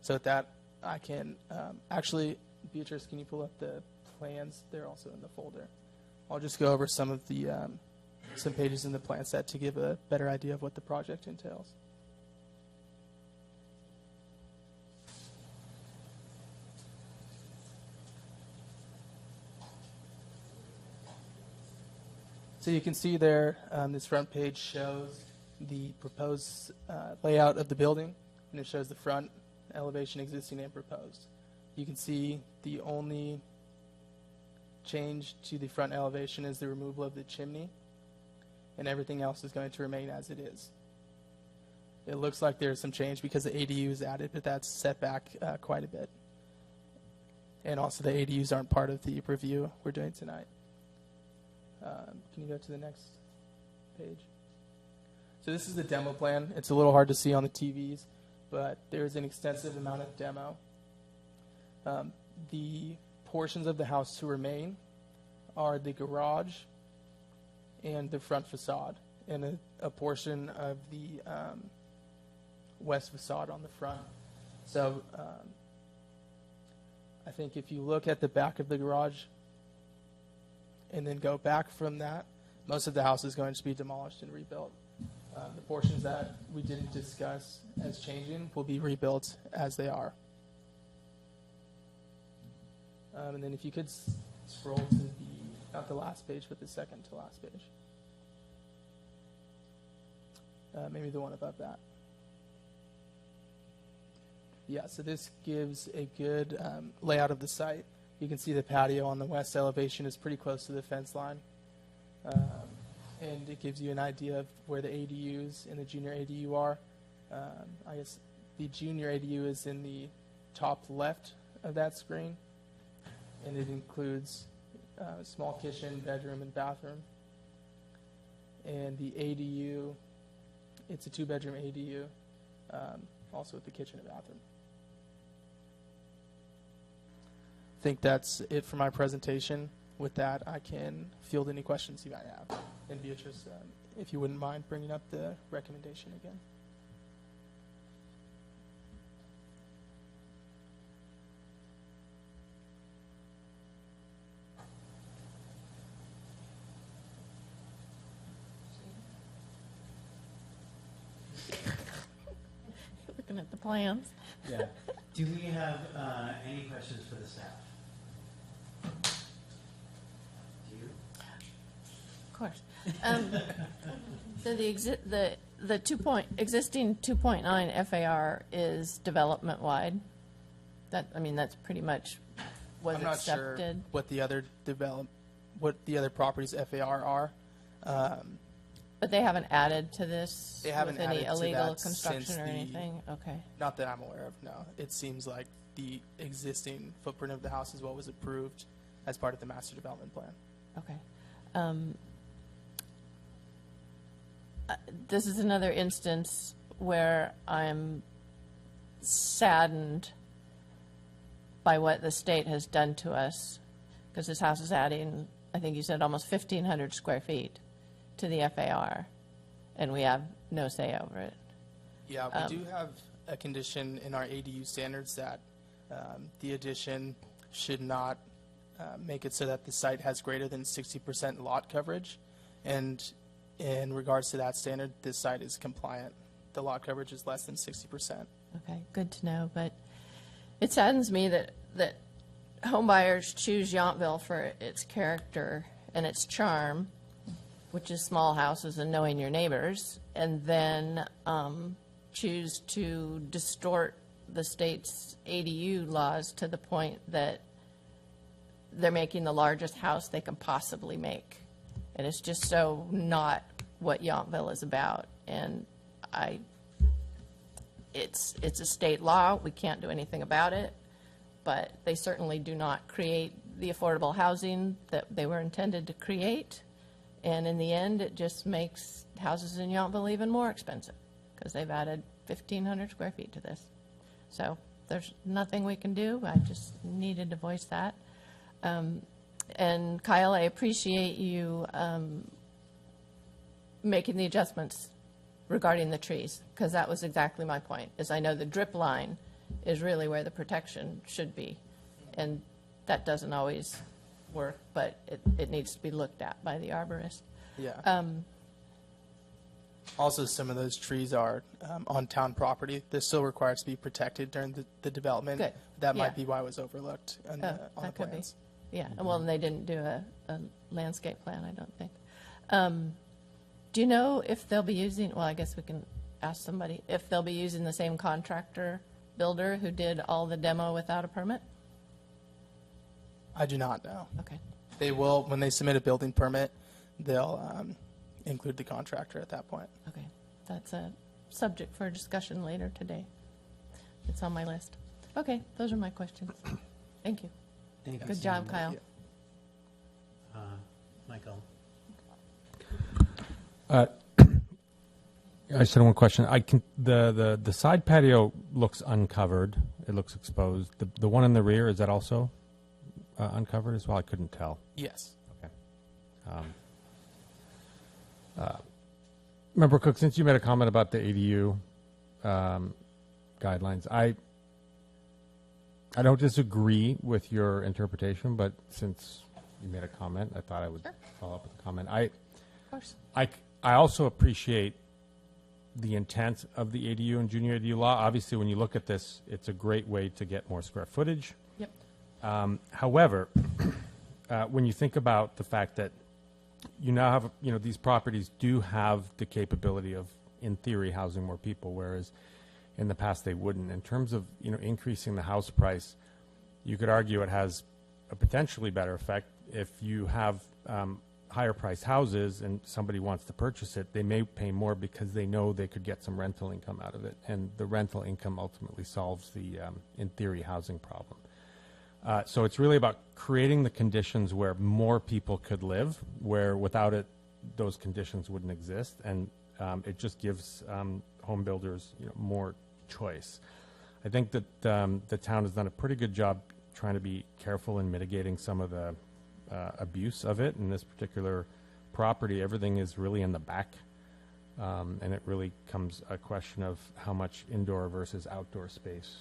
So with that, I can actually, Beatrice, can you pull up the plans? They're also in the folder. I'll just go over some of the some pages in the plan set to give a better idea of what the project entails. So you can see there, this front page shows the proposed layout of the building, and it shows the front elevation existing and proposed. You can see the only change to the front elevation is the removal of the chimney, and everything else is going to remain as it is. It looks like there's some change because the ADU is added, but that's set back quite a bit. And also the ADUs aren't part of the review we're doing tonight. Can you go to the next page? So this is the demo plan. It's a little hard to see on the TVs, but there's an extensive amount of demo. The portions of the house to remain are the garage and the front facade, and a portion of the west facade on the front. So I think if you look at the back of the garage and then go back from that, most of the house is going to be demolished and rebuilt. The portions that we didn't discuss as changing will be rebuilt as they are. And then if you could scroll to not the last page, but the second to last page. Maybe the one above that. Yeah, so this gives a good layout of the site. You can see the patio on the west elevation is pretty close to the fence line. And it gives you an idea of where the ADUs and the junior ADU are. I guess the junior ADU is in the top left of that screen, and it includes a small kitchen, bedroom, and bathroom. And the ADU, it's a 2-bedroom ADU, also with the kitchen and bathroom. I think that's it for my presentation. With that, I can field any questions you might have. And Beatrice, if you wouldn't mind bringing up the recommendation again. Looking at the plans. Yeah. Do we have any questions for the staff? Do you? Of course. So the existing 2.9 FAR is development wide. That's pretty much was I'm not accepted. sure what the other properties FAR are. But they haven't added to this They haven't with any added to illegal that construction since or the- anything? Okay. Not that I'm aware of, no. It seems like the existing footprint of the house is what was approved as part of the master development plan. Okay. This is another instance where I'm saddened by what the state has done to us, because this house is adding, I think you said, almost 1,500 square feet to the FAR, and we have no say over it. Yeah, we do have a condition in our ADU standards that the addition should not make it so that the site has greater than 60% lot coverage. And in regards to that standard, this site is compliant. The lot coverage is less than 60%. Okay, good to know, but it saddens me that home buyers choose Yountville for its character and its charm, which is small houses and knowing your neighbors, and then choose to distort the state's ADU laws to the point that they're making the largest house they can possibly make. And it's just so not what Yountville is about. And it's a state law. We can't do anything about it. But they certainly do not create the affordable housing that they were intended to create. And in the end, it just makes houses in Yountville even more expensive because they've added 1,500 square feet to this. So there's nothing we can do. I just needed to voice that. And Kyle, I appreciate you making the adjustments regarding the trees, because that was exactly my point, is I know the drip line is really where the protection should be. And that doesn't always work, but it needs to be looked at by the arborist. Yeah. Also, some of those trees are on town property. They're still required to be protected during the development. Good. That Yeah. might be why it was overlooked on the That could be. plans. Yeah, well, and they didn't do a landscape plan, I don't think. Do you know if they'll be using, well, I guess we can ask somebody, if they'll be using the same contractor builder who did all the demo without a permit? I do not know. Okay. They will, when they submit a building permit, they'll include the contractor at that point. Okay, that's a subject for discussion later today. It's on my list. Okay, those are my questions. Thank you. Thank you. Good job, Kyle. Michael. I just had one question. The side patio looks uncovered. It looks exposed. The one in the rear, is that also uncovered as well? I couldn't tell. Yes. Okay. Member Cook, since you made a comment about the ADU guidelines, I don't disagree with your interpretation, but since you made a comment, I thought I would follow up with a comment. Of course. I also appreciate the intent of the ADU and junior ADU law. Obviously, when you look at this, it's a great way to get more square footage. Yep. However, when you think about the fact that you now have, these properties do have the capability of, in theory, housing more people, whereas in the past they wouldn't. In terms of, increasing the house price, you could argue it has a potentially better effect if you have higher priced houses and somebody wants to purchase it. They may pay more because they know they could get some rental income out of it, and the rental income ultimately solves the, in theory, housing problem. So it's really about creating the conditions where more people could live, where without it, those conditions wouldn't exist, and it just gives home builders more choice. I think that the town has done a pretty good job trying to be careful in mitigating some of the abuse of it. In this particular property, everything is really in the back, and it really comes a question of how much indoor versus outdoor space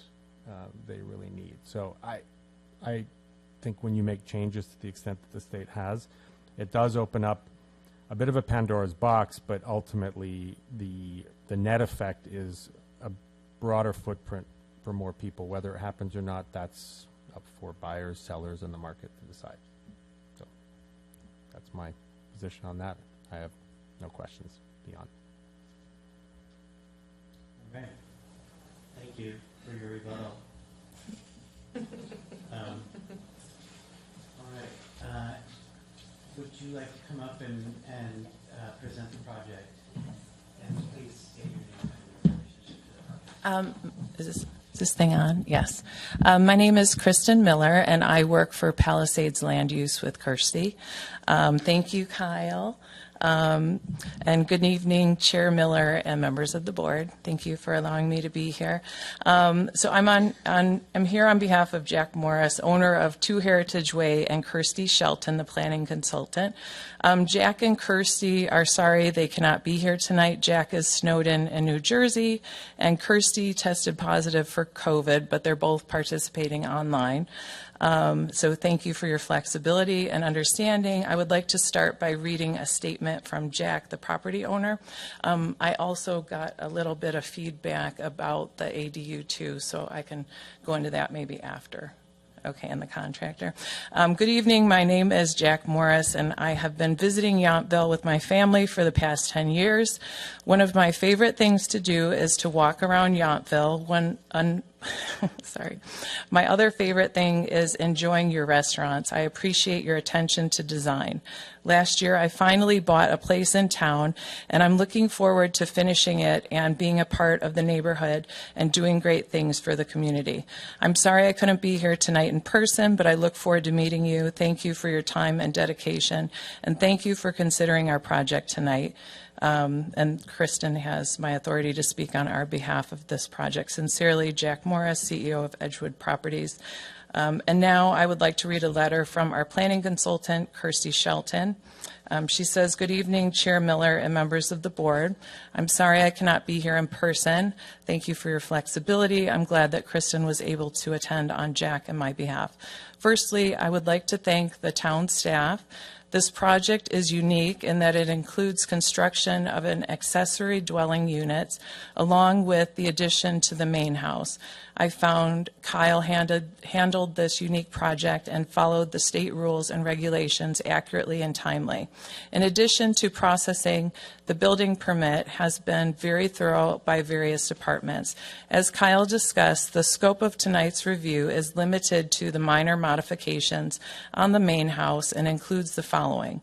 they really need. So I think when you make changes to the extent that the state has, it does open up a bit of a Pandora's box, but ultimately the net effect is a broader footprint for more people. Whether it happens or not, that's up for buyers, sellers, and the market to decide. So that's my position on that. I have no questions beyond. Okay. Thank you for your rebuttal. All right. Would you like to come up and present the project? And please state your name and relationship to the project. Is this thing on? Yes. My name is Kristen Miller, and I work for Palisades Land Use with Kirsty. Thank you, Kyle. And good evening, Chair Miller and members of the board. Thank you for allowing me to be here. So I'm here on behalf of Jack Morris, owner of 2 Heritage Way, and Kirsty Shelton, the planning consultant. Jack and Kirsty are sorry they cannot be here tonight. Jack is snowed in New Jersey, and Kirsty tested positive for COVID, but they're both participating online. So thank you for your flexibility and understanding. I would like to start by reading a statement from Jack, the property owner. I also got a little bit of feedback about the ADU too, so I can go into that maybe after. Okay, and the contractor. Good evening. My name is Jack Morris, and I have been visiting Yountville with my family for the past 10 years. One of my favorite things to do is to walk around Yountville. Sorry. My other favorite thing is enjoying your restaurants. I appreciate your attention to design. Last year, I finally bought a place in town, and I'm looking forward to finishing it and being a part of the neighborhood and doing great things for the community. I'm sorry I couldn't be here tonight in person, but I look forward to meeting you. Thank you for your time and dedication, and thank you for considering our project tonight. And Kristen has my authority to speak on our behalf of this project. Sincerely, Jack Morris, CEO of Edgewood Properties. And now I would like to read a letter from our planning consultant, Kirsty Shelton. She says, good evening, Chair Miller and members of the board. I'm sorry I cannot be here in person. Thank you for your flexibility. I'm glad that Kristen was able to attend on Jack and my behalf. Firstly, I would like to thank the town staff. This project is unique in that it includes construction of an accessory dwelling unit along with the addition to the main house. I found Kyle handled this unique project and followed the state rules and regulations accurately and timely. In addition to processing, the building permit has been very thorough by various departments. As Kyle discussed, the scope of tonight's review is limited to the minor modifications on the main house and includes the following.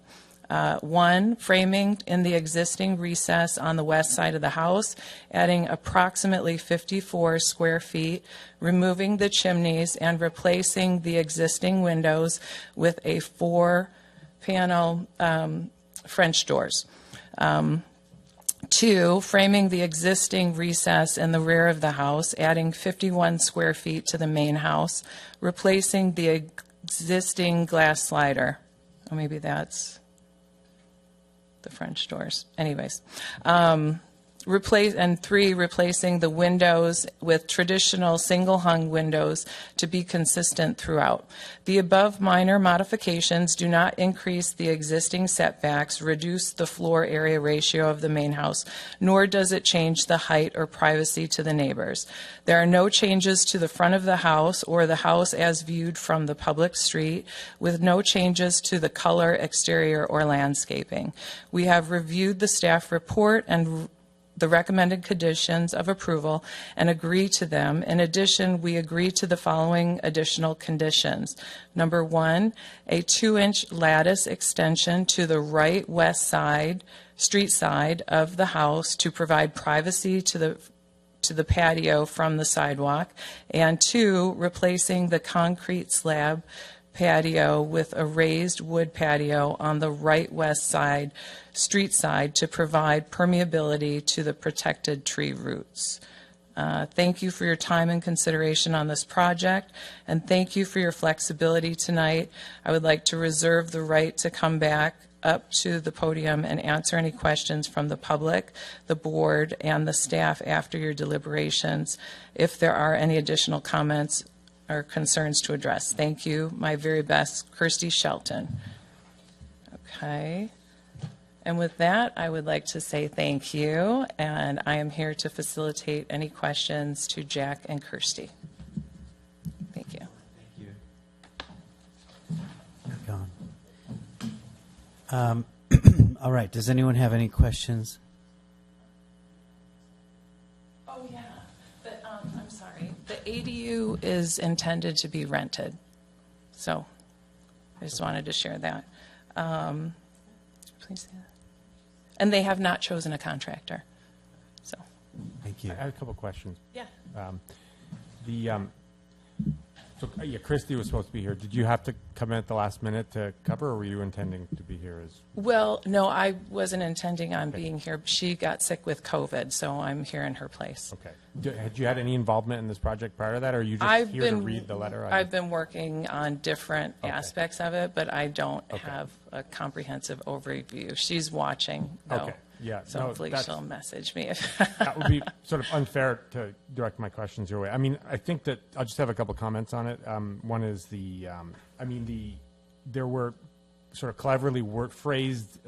1, framing in the existing recess on the west side of the house, adding approximately 54 square feet, removing the chimneys and replacing the existing windows with a 4-panel French doors. 2, 2, framing the existing recess in the rear of the house, adding 51 square feet to the main house, replacing the existing glass slider. Or maybe that's the French doors. Anyways. And 3, replacing the windows with traditional single-hung windows to be consistent throughout. The above minor modifications do not increase the existing setbacks, reduce the floor area ratio of the main house, nor does it change the height or privacy to the neighbors. There are no changes to the front of the house or the house as viewed from the public street, with no changes to the color, exterior, or landscaping. We have reviewed the staff report and the recommended conditions of approval and agree to them. In addition, we agree to the following additional conditions. Number 1, a 2-inch lattice extension to the right west side, street side of the house to provide privacy to the patio from the sidewalk. And 2, replacing the concrete slab patio with a raised wood patio on the right west side, street side, to provide permeability to the protected tree roots. Thank you for your time and consideration on this project, and thank you for your flexibility tonight. I would like to reserve the right to come back up to the podium and answer any questions from the public, the board, and the staff after your deliberations, if there are any additional comments or concerns to address. Thank you. My very best, Kirsty Shelton. Okay. And with that, I would like to say thank you, and I am here to facilitate any questions to Jack and Kirsty. Thank you. Thank you. Gone. All right. Does anyone have any questions? Oh, yeah. I'm sorry. The ADU is intended to be rented. So I just wanted to share that. Please say that. And they have not chosen a contractor. So. Thank you. I had a couple of questions. Yeah. Christy was supposed to be here. Did you have to come in at the last minute to cover, or were you intending to be here as? Well, no, I wasn't intending on being here. She got sick with COVID, so I'm here in her place. Okay. Had you had any involvement in this project prior to that, or are you just here to read the letter? I've been working on different aspects of it, but I don't have a comprehensive overview. She's watching, though. Okay. Yeah. So hopefully she'll message me. That would be sort of unfair to direct my questions your way. I mean, I think that I'll just have a couple comments on it. One is there were sort of cleverly phrased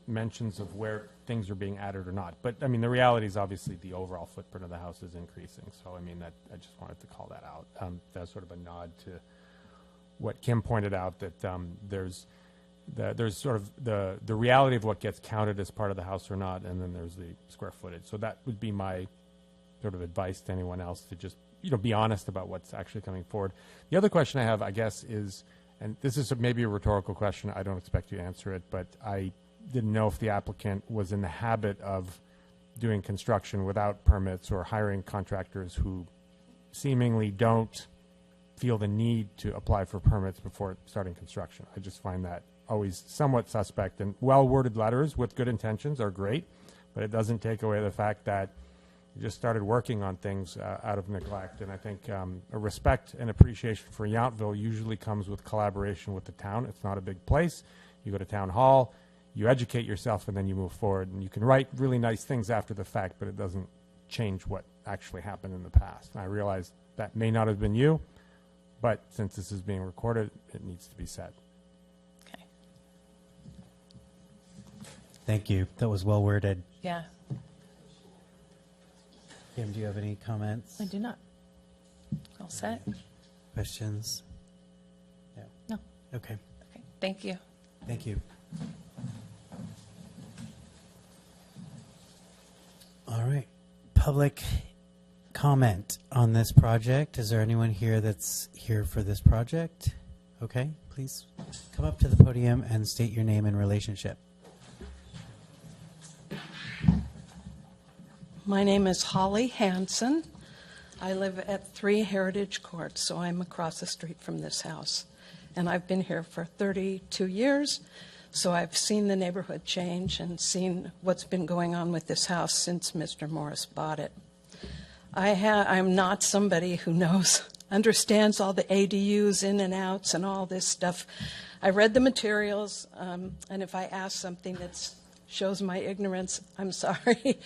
mentions of where things are being added or not. But I mean, the reality is obviously the overall footprint of the house is increasing. So I mean, I just wanted to call that out. That's sort of a nod to what Kim pointed out, that there's sort of the reality of what gets counted as part of the house or not, and then there's the square footage. So that would be my sort of advice to anyone else, to just be honest about what's actually coming forward. The other question I have, I guess, is, and this is maybe a rhetorical question, I don't expect you to answer it, but I didn't know if the applicant was in the habit of doing construction without permits or hiring contractors who seemingly don't feel the need to apply for permits before starting construction. I just find that always somewhat suspect. And well-worded letters with good intentions are great, but it doesn't take away the fact that you just started working on things out of neglect. And I think a respect and appreciation for Yountville usually comes with collaboration with the town. It's not a big place. You go to town hall, you educate yourself, and then you move forward. And you can write really nice things after the fact, but it doesn't change what actually happened in the past. And I realize that may not have been you, but since this is being recorded, it needs to be said. Okay. Thank you. That was well worded. Yeah. Kim, do you have any comments? I do not. All set? Questions? No. Okay. Okay. Thank you. Thank you. All right. Public comment on this project. Is there anyone here that's here for this project? Okay. Please come up to the podium and state your name and relationship. My name is Holly Hansen. I live at 3 Heritage Court, so I'm across the street from this house. And I've been here for 32 years, So I've seen the neighborhood change and seen what's been going on with this house since Mr. Morris bought it. I'm not somebody who understands all the ADUs in and outs and all this stuff. I read the materials, and if I ask something that shows my ignorance, I'm sorry.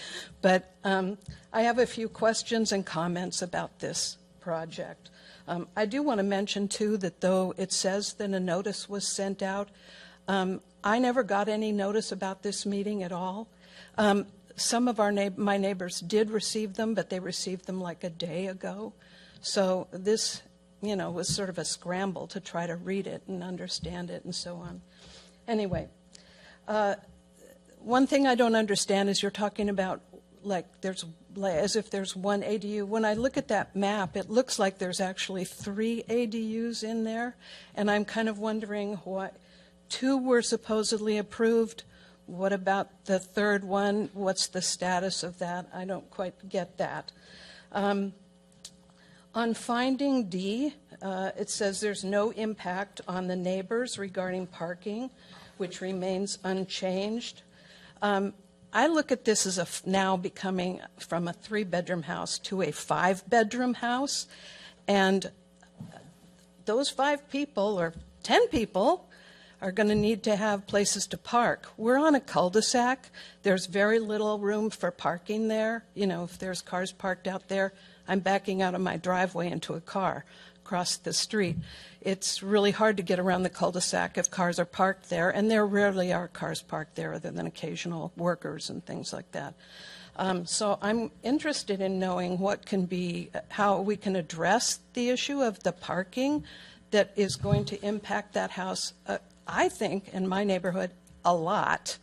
But I have a few questions and comments about this project. I do want to mention, too, that though it says that a notice was sent out, I never got any notice about this meeting at all. Some of my neighbors did receive them, but they received them like a day ago. So this, was sort of a scramble to try to read it and understand it and so on. Anyway, one thing I don't understand is you're talking about as if there's one ADU. When I look at that map, it looks like there's actually 3 ADUs in there, and I'm kind of wondering what 2 were supposedly approved. What about the third one? What's the status of that? I don't quite get that. On finding D, it says there's no impact on the neighbors regarding parking, which remains unchanged. I look at this as now becoming from a 3-bedroom house to a 5-bedroom house, and those 5 people or 10 people are going to need to have places to park. We're on a cul-de-sac. There's very little room for parking there. If there's cars parked out there, I'm backing out of my driveway into a car across the street. It's really hard to get around the cul-de-sac if cars are parked there, and there rarely are cars parked there other than occasional workers and things like that. So I'm interested in knowing how we can address the issue of the parking that is going to impact that house, I think, in my neighborhood, a lot.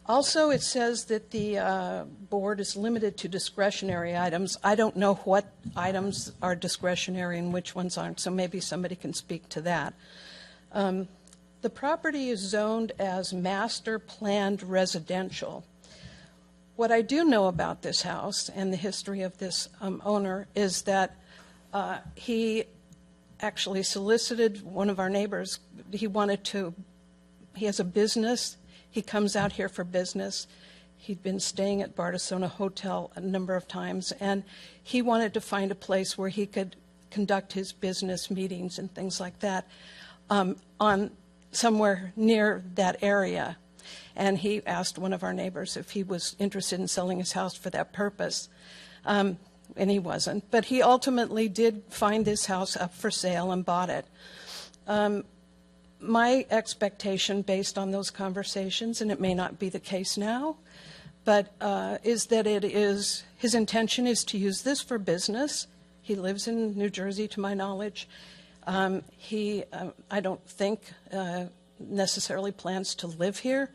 Also, it says that the board is limited to discretionary items. I don't know what items are discretionary and which ones aren't, so maybe somebody can speak to that. The property is zoned as master planned residential. What I do know about this house and the history of this owner is that he actually solicited one of our neighbors. He has a business. He comes out here for business. He'd been staying at Bardessono Hotel a number of times, and he wanted to find a place where he could conduct his business meetings and things like that on somewhere near that area. And he asked one of our neighbors if he was interested in selling his house for that purpose. And he wasn't. But he ultimately did find this house up for sale and bought it. My expectation, based on those conversations, and it may not be the case now, but is that his intention is to use this for business. He lives in New Jersey, to my knowledge. I don't think necessarily plans to live here.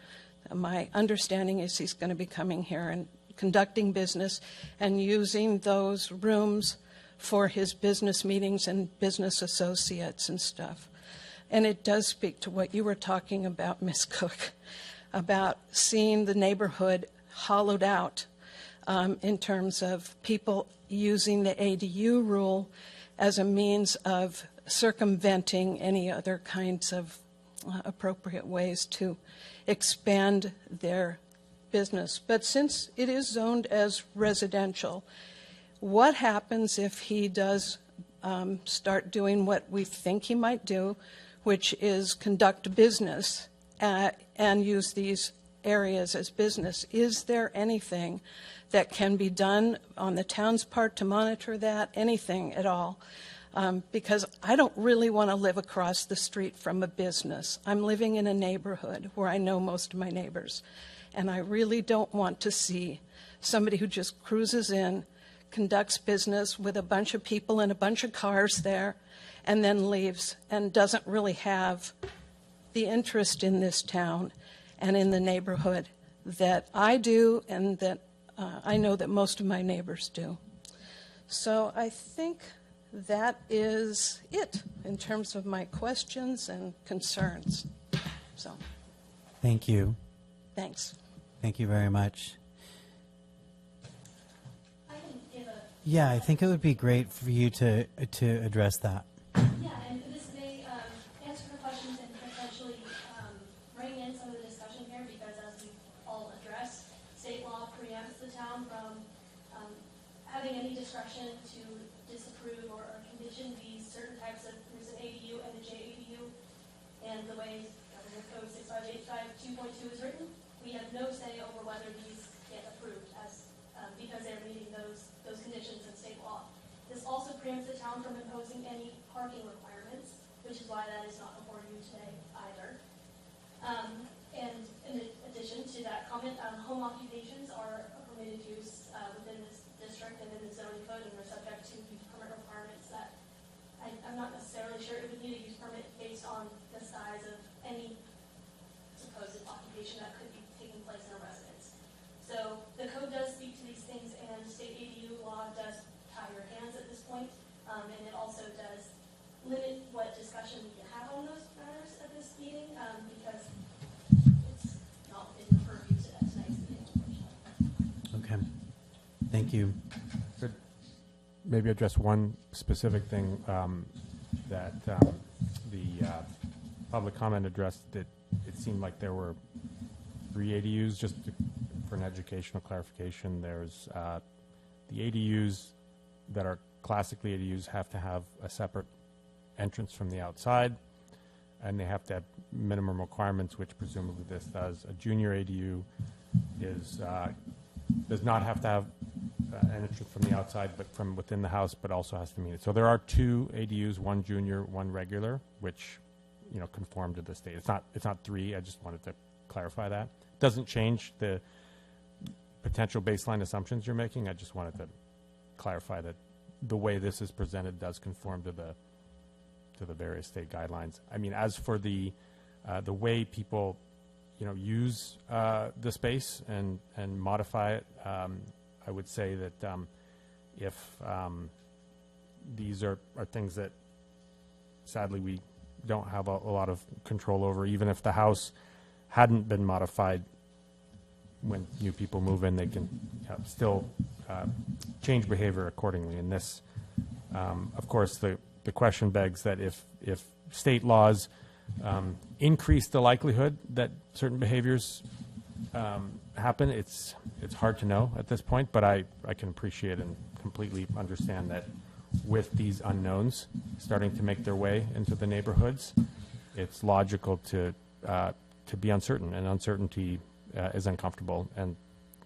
My understanding is he's going to be coming here and conducting business and using those rooms for his business meetings and business associates and stuff. And it does speak to what you were talking about, Ms. Cook, about seeing the neighborhood hollowed out in terms of people using the ADU rule as a means of circumventing any other kinds of appropriate ways to expand their business. But since it is zoned as residential, what happens if he does start doing what we think he might do, which is conduct business and use these areas as business? Is there anything that can be done on the town's part to monitor that? Anything at all? Because I don't really want to live across the street from a business. I'm living in a neighborhood where I know most of my neighbors, and I really don't want to see somebody who just cruises in, conducts business with a bunch of people and a bunch of cars there, and then leaves and doesn't really have the interest in this town and in the neighborhood that I do and that I know that most of my neighbors do. So I think that is it in terms of my questions and concerns. So, Thank you. thanks. Thank you very much. I can give a Yeah, I think it would be great for you to address that. yeah, and this may answer the questions and potentially discussion here because, as we all addressed, state law preempts the town from having any discretion to disapprove or condition these certain types of, there's an ADU and a JADU, and the way Government Code 65852.2 is written, we have no say over whether these get approved as because they're meeting those conditions in state law. This also preempts the town from imposing any parking requirements, which is why that is not before you today either. And in addition to that comment, home occupations are a permitted use within this district and in the zoning code, and are subject to use permit requirements that I'm not necessarily sure it would need a use permit based on the size of any supposed occupation that could be taking place in a residence. So the code does speak to these things, and state ADU law does tie your hands at this point, and it also does limit what discussion we can have on those matters at this meeting, because it's not in the purview to tonight's meeting, unfortunately. Okay. Thank you. Could maybe address one specific thing that the public comment addressed, that it seemed like there were 3 ADUs. Just for an educational clarification, there's the ADUs that are classically ADUs have to have a separate entrance from the outside, and they have to have minimum requirements, which presumably this does. A junior ADU does not have to have an entrance from the outside, but from within the house, but also has to meet it. So there are 2 ADUs, one junior, one regular, which conform to the state. It's not 3. I just wanted to clarify that. Doesn't change the potential baseline assumptions you're making. I just wanted to clarify that the way this is presented does conform to the various state guidelines. I mean, as for the way people use the space and modify it, I would say that if these are things that sadly we don't have a lot of control over, even if the house hadn't been modified, when new people move in, they can still change behavior accordingly. And this, of course, the question begs that if state laws increase the likelihood that certain behaviors happen, it's hard to know at this point, but I can appreciate and completely understand that with these unknowns starting to make their way into the neighborhoods, it's logical to be uncertain, and uncertainty is uncomfortable. And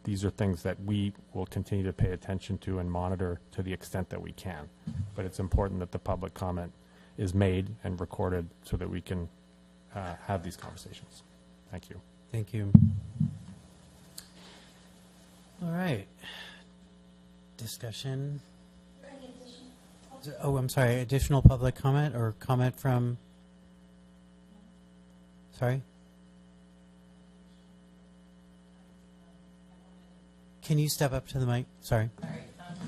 these are things that we will continue to pay attention to and monitor to the extent that we can. But it's important that the public comment is made and recorded so that we can have these conversations. Thank you. Thank you. All right. Discussion. Oh, I'm sorry. Additional public comment or comment from? Sorry? Can you step up to the mic? Sorry. Sorry.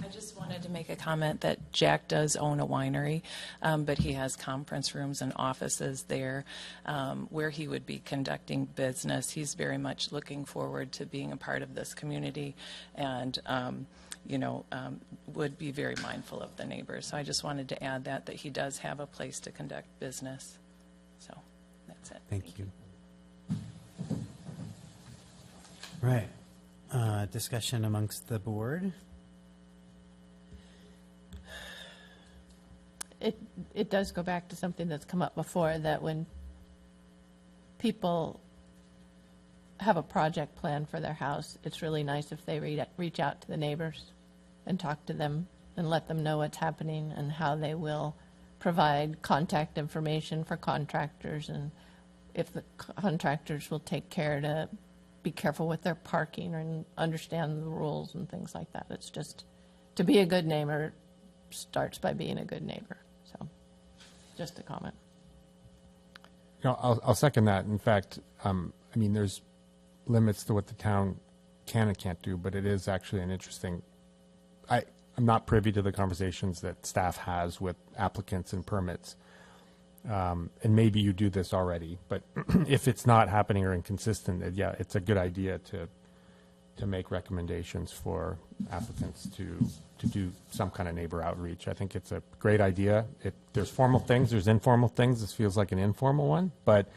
I just wanted to make a comment that Jack does own a winery, but he has conference rooms and offices there where he would be conducting business. He's very much looking forward to being a part of this community and, would be very mindful of the neighbors. So I just wanted to add that he does have a place to conduct business. So that's it. Thank you. Right. Discussion amongst the board. It does go back to something that's come up before, that when people have a project plan for their house, it's really nice if they reach out to the neighbors and talk to them and let them know what's happening and how they will provide contact information for contractors, and if the contractors will take care to be careful with their parking and understand the rules and things like that. It's just, to be a good neighbor starts by being a good neighbor. So just a comment. I'll second that. In fact, there's limits to what the town can and can't do, but it is actually an interesting, I'm not privy to the conversations that staff has with applicants and permits. And maybe you do this already, but if it's not happening or inconsistent, it's a good idea to make recommendations for applicants to do some kind of neighbor outreach. I think it's a great idea. There's formal things, there's informal things. This feels like an informal one, but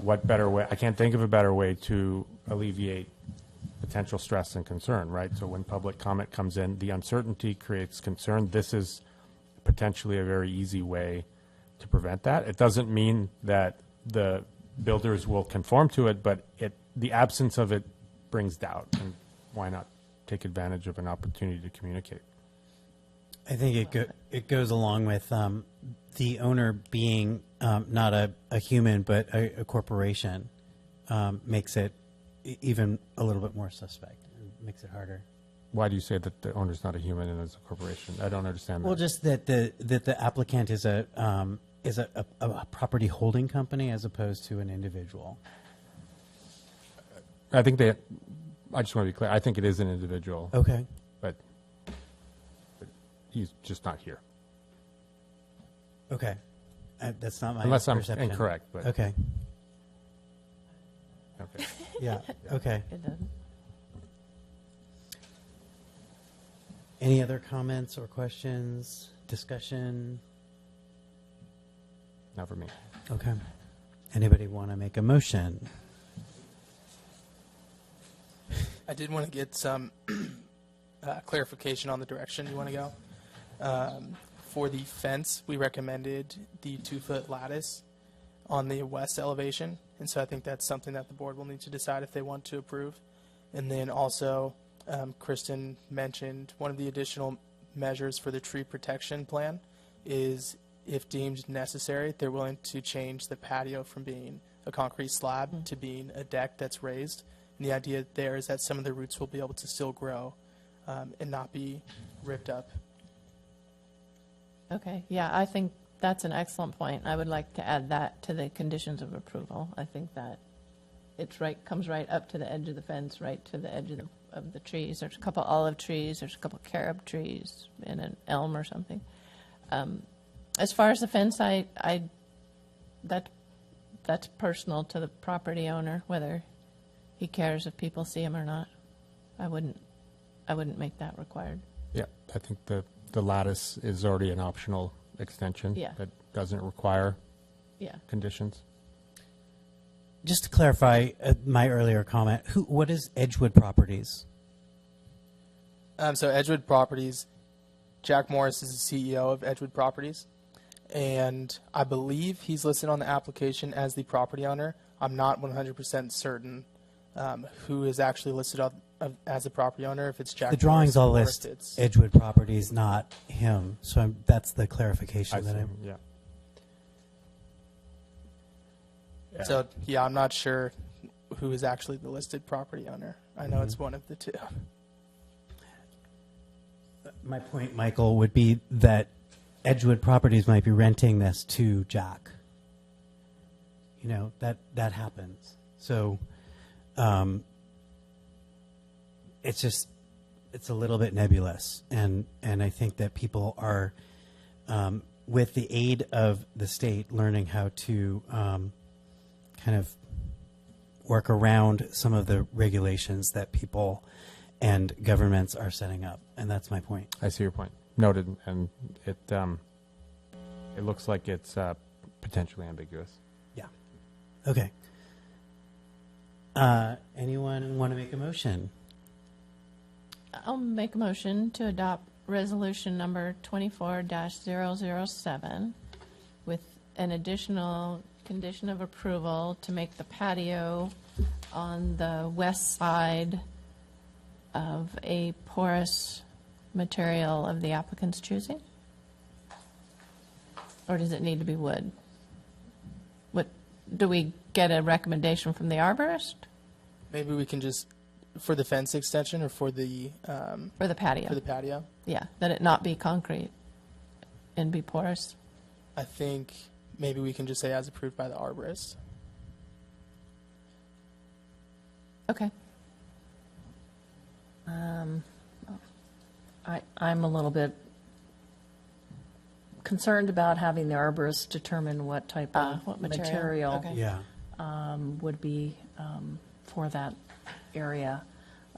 what better way? I can't think of a better way to alleviate potential stress and concern, right? So when public comment comes in, the uncertainty creates concern. This is potentially a very easy way to prevent that. It doesn't mean that the builders will conform to it, but the absence of it brings doubt. And why not take advantage of an opportunity to communicate? I think it goes along with the owner being not a human but a corporation makes it even a little bit more suspect. It makes it harder. Why do you say that the owner's not a human and is a corporation? I don't understand that. Well, just that the applicant is a property holding company as opposed to an individual. I just want to be clear. I think it is an individual. Okay. But he's just not here. Okay. That's not my Unless I'm perception. incorrect. But Okay. Okay. Yeah. Okay. It doesn't. Any other comments or questions? Discussion? Not for me. Okay. Anybody want to make a motion? I did want to get some clarification on the direction you want to go. For the fence, we recommended the 2-foot lattice on the west elevation, and so I think that's something that the board will need to decide if they want to approve. And then also, Kristen mentioned one of the additional measures for the tree protection plan is, if deemed necessary, they're willing to change the patio from being a concrete slab to being a deck that's raised. And the idea there is that some of the roots will be able to still grow and not be ripped up. Okay, yeah, I think that's an excellent point. I would like to add that to the conditions of approval. I think that comes right up to the edge of the fence, right to the edge of the trees. There's a couple olive trees, there's a couple carob trees, and an elm or something. As far as the fence, that's personal to the property owner, whether he cares if people see him or not. I wouldn't make that required. Yeah, I think the lattice is already an optional extension. Yeah. That doesn't require Yeah. conditions. Just to clarify my earlier comment, what is Edgewood Properties? So Edgewood Properties, Jack Morris is the CEO of Edgewood Properties, and I believe he's listed on the application as the property owner. I'm not 100% certain who is actually listed as a property owner, if it's Jack The drawings Morris all or if list it's- Edgewood Properties, not him. So that's the clarification I that see, I'm. yeah. So, yeah, I'm not sure who is actually the listed property owner. I know it's one of the two. My point, Michael, would be that Edgewood Properties might be renting this to Jack. You know, that happens. So it's a little bit nebulous. And I think that people are, with the aid of the state, learning how to kind of work around some of the regulations that people and governments are setting up. And that's my point. I see your point. Noted. And it looks like it's potentially ambiguous. Yeah. Okay. Anyone want to make a motion? I'll make a motion to adopt resolution number 24-007 with an additional condition of approval to make the patio on the west side of a porous material of the applicant's choosing? Or does it need to be wood? Do we get a recommendation from the arborist? Maybe we can just, for the fence extension or for the For the patio? for the patio, Yeah, that it not be concrete and be porous. I think maybe we can just say as approved by the arborist. Okay. I'm a little bit concerned about having the arborist determine what type of What material Okay. Yeah. would be for that area.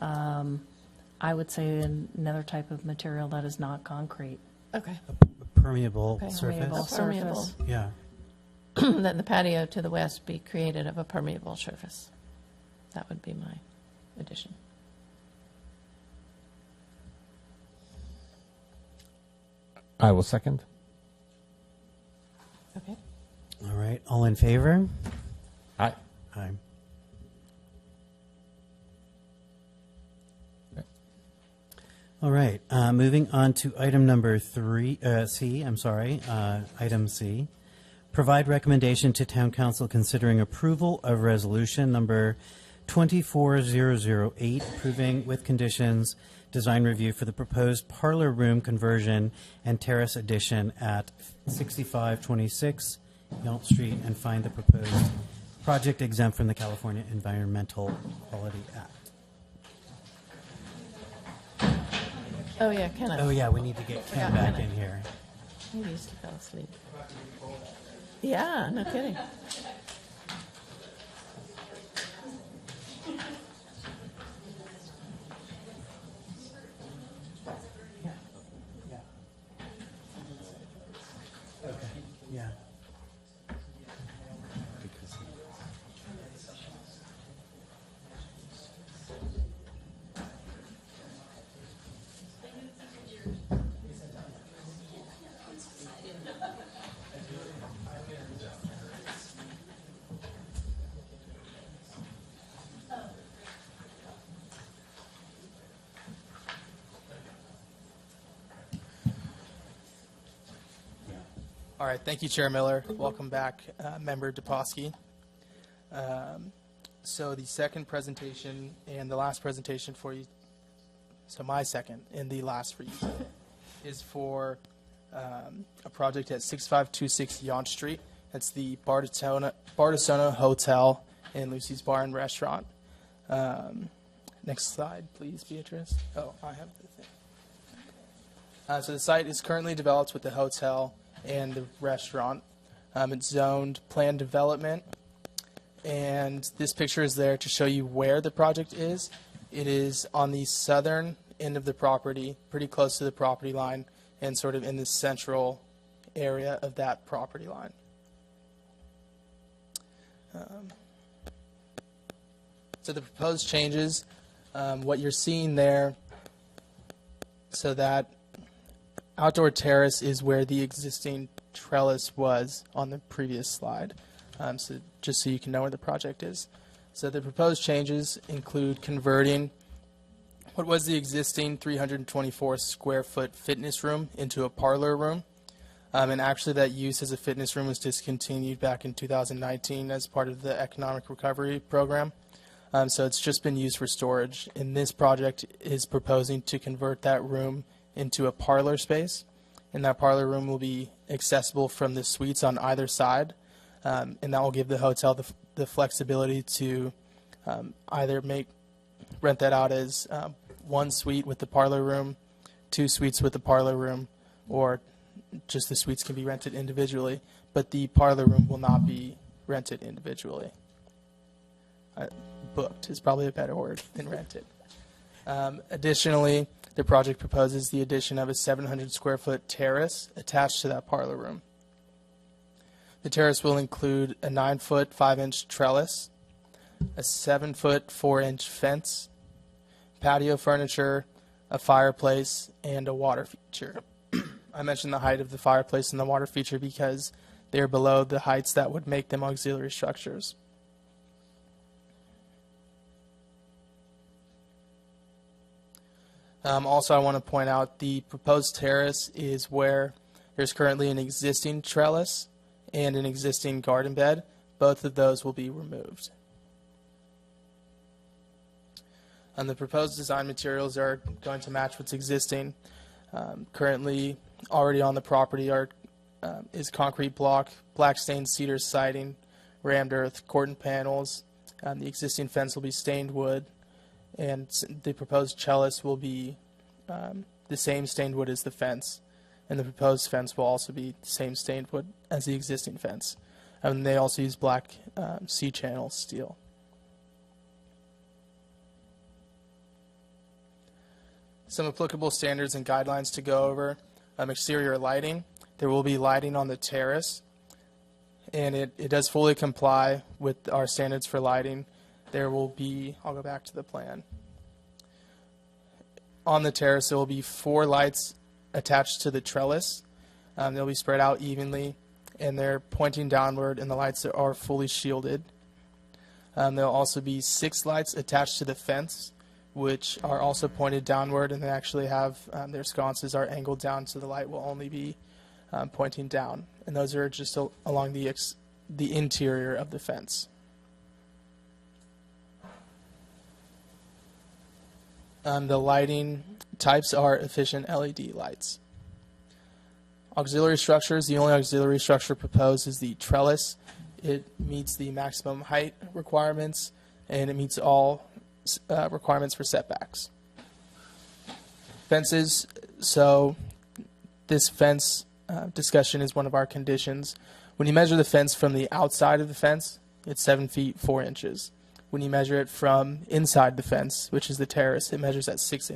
I would say another type of material that is not concrete. Okay. Permeable Okay. surface. Permeable Permeable. surface. Yeah. that the patio to the west be created of a permeable surface. That would be my addition. I will second. Okay. All right, all in favor? Aye. Aye. All right, moving on to item number item C. Provide recommendation to Town Council considering approval of resolution number 24008, approving with conditions design review for the proposed parlor room conversion and terrace addition at 6526 Yelp Street, and find the proposed project exempt from the California Environmental Quality Act. Oh, yeah, Kenneth. Oh, yeah, we need to get Ken back in here. He used to fall asleep. Yeah, no kidding. Yeah. All right, thank you, Chair Miller. Welcome back, Member Duposky. So the second presentation and the last presentation for you, so my second and the last for you, is for a project at 6526 Yonge Street. That's the Bardessono Hotel and Lucy's Bar and Restaurant. Next slide, please, Beatrice. Oh, I have the thing. So the site is currently developed with the hotel and the restaurant. It's zoned planned development, and this picture is there to show you where the project is. It is on the southern end of the property, pretty close to the property line, and sort of in the central area of that property line. So the proposed changes, what you're seeing there, so that outdoor terrace is where the existing trellis was on the previous slide, so just so you can know where the project is. So the proposed changes include converting what was the existing 324 square foot fitness room into a parlor room. And actually that use as a fitness room was discontinued back in 2019 as part of the economic recovery program. So it's just been used for storage. And this project is proposing to convert that room into a parlor space, and that parlor room will be accessible from the suites on either side, and that will give the hotel the flexibility to either rent that out as one suite with the parlor room, 2 suites with the parlor room, or just the suites can be rented individually, but the parlor room will not be rented individually. Booked is probably a better word than rented. Additionally, the project proposes the addition of a 700 square foot terrace attached to that parlor room. The terrace will include a 9-foot 5-inch trellis, a 7-foot 4-inch fence, patio furniture, a fireplace, and a water feature. I mentioned the height of the fireplace and the water feature because they are below the heights that would make them auxiliary structures. Also, I want to point out the proposed terrace is where there's currently an existing trellis and an existing garden bed. Both of those will be removed. And the proposed design materials are going to match what's existing. Currently, already on the property is concrete block, black stained cedar siding, rammed earth, cordon panels. The existing fence will be stained wood, and the proposed trellis will be the same stained wood as the fence, and the proposed fence will also be the same stained wood as the existing fence. And they also use black C-channel steel. Some applicable standards and guidelines to go over. Exterior lighting. There will be lighting on the terrace, and it does fully comply with our standards for lighting. There will be, I'll go back to the plan. On the terrace, there will be 4 lights attached to the trellis. They'll be spread out evenly, and they're pointing downward, and the lights are fully shielded. There'll also be 6 lights attached to the fence, which are also pointed downward, and they actually have their sconces are angled down, so the light will only be pointing down. And those are just along the interior of the fence. The lighting types are efficient LED lights. Auxiliary structures, the only auxiliary structure proposed is the trellis. It meets the maximum height requirements, and it meets all requirements for setbacks. Fences, so this fence discussion is one of our conditions. When you measure the fence from the outside of the fence, it's 7 feet 4 inches. When you measure it from inside the fence, which is the terrace, it measures at 6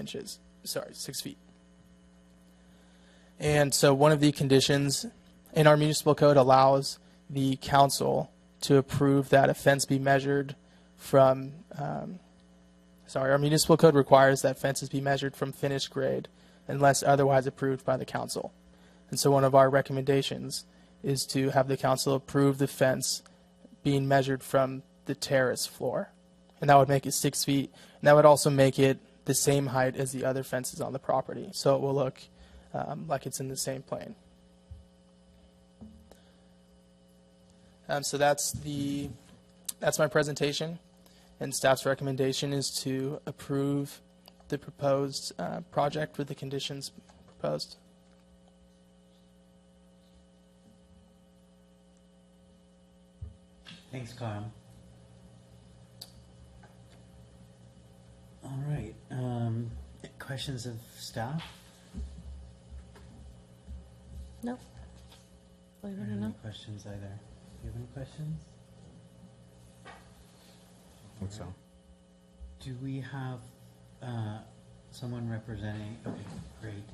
feet. And so one of the conditions in our municipal code allows the council to approve that a fence be measured from, our municipal code requires that fences be measured from finished grade unless otherwise approved by the council. And so one of our recommendations is to have the council approve the fence being measured from the terrace floor. And that would make it 6 feet. And that would also make it the same height as the other fences on the property. So it will look like it's in the same plane. So that's my presentation. And staff's recommendation is to approve the proposed project with the conditions proposed. Thanks, Kyle. All right. Questions of staff? No. Believe it or No not. questions either. Do you have any questions? I think so. Do we have someone representing? Okay, great.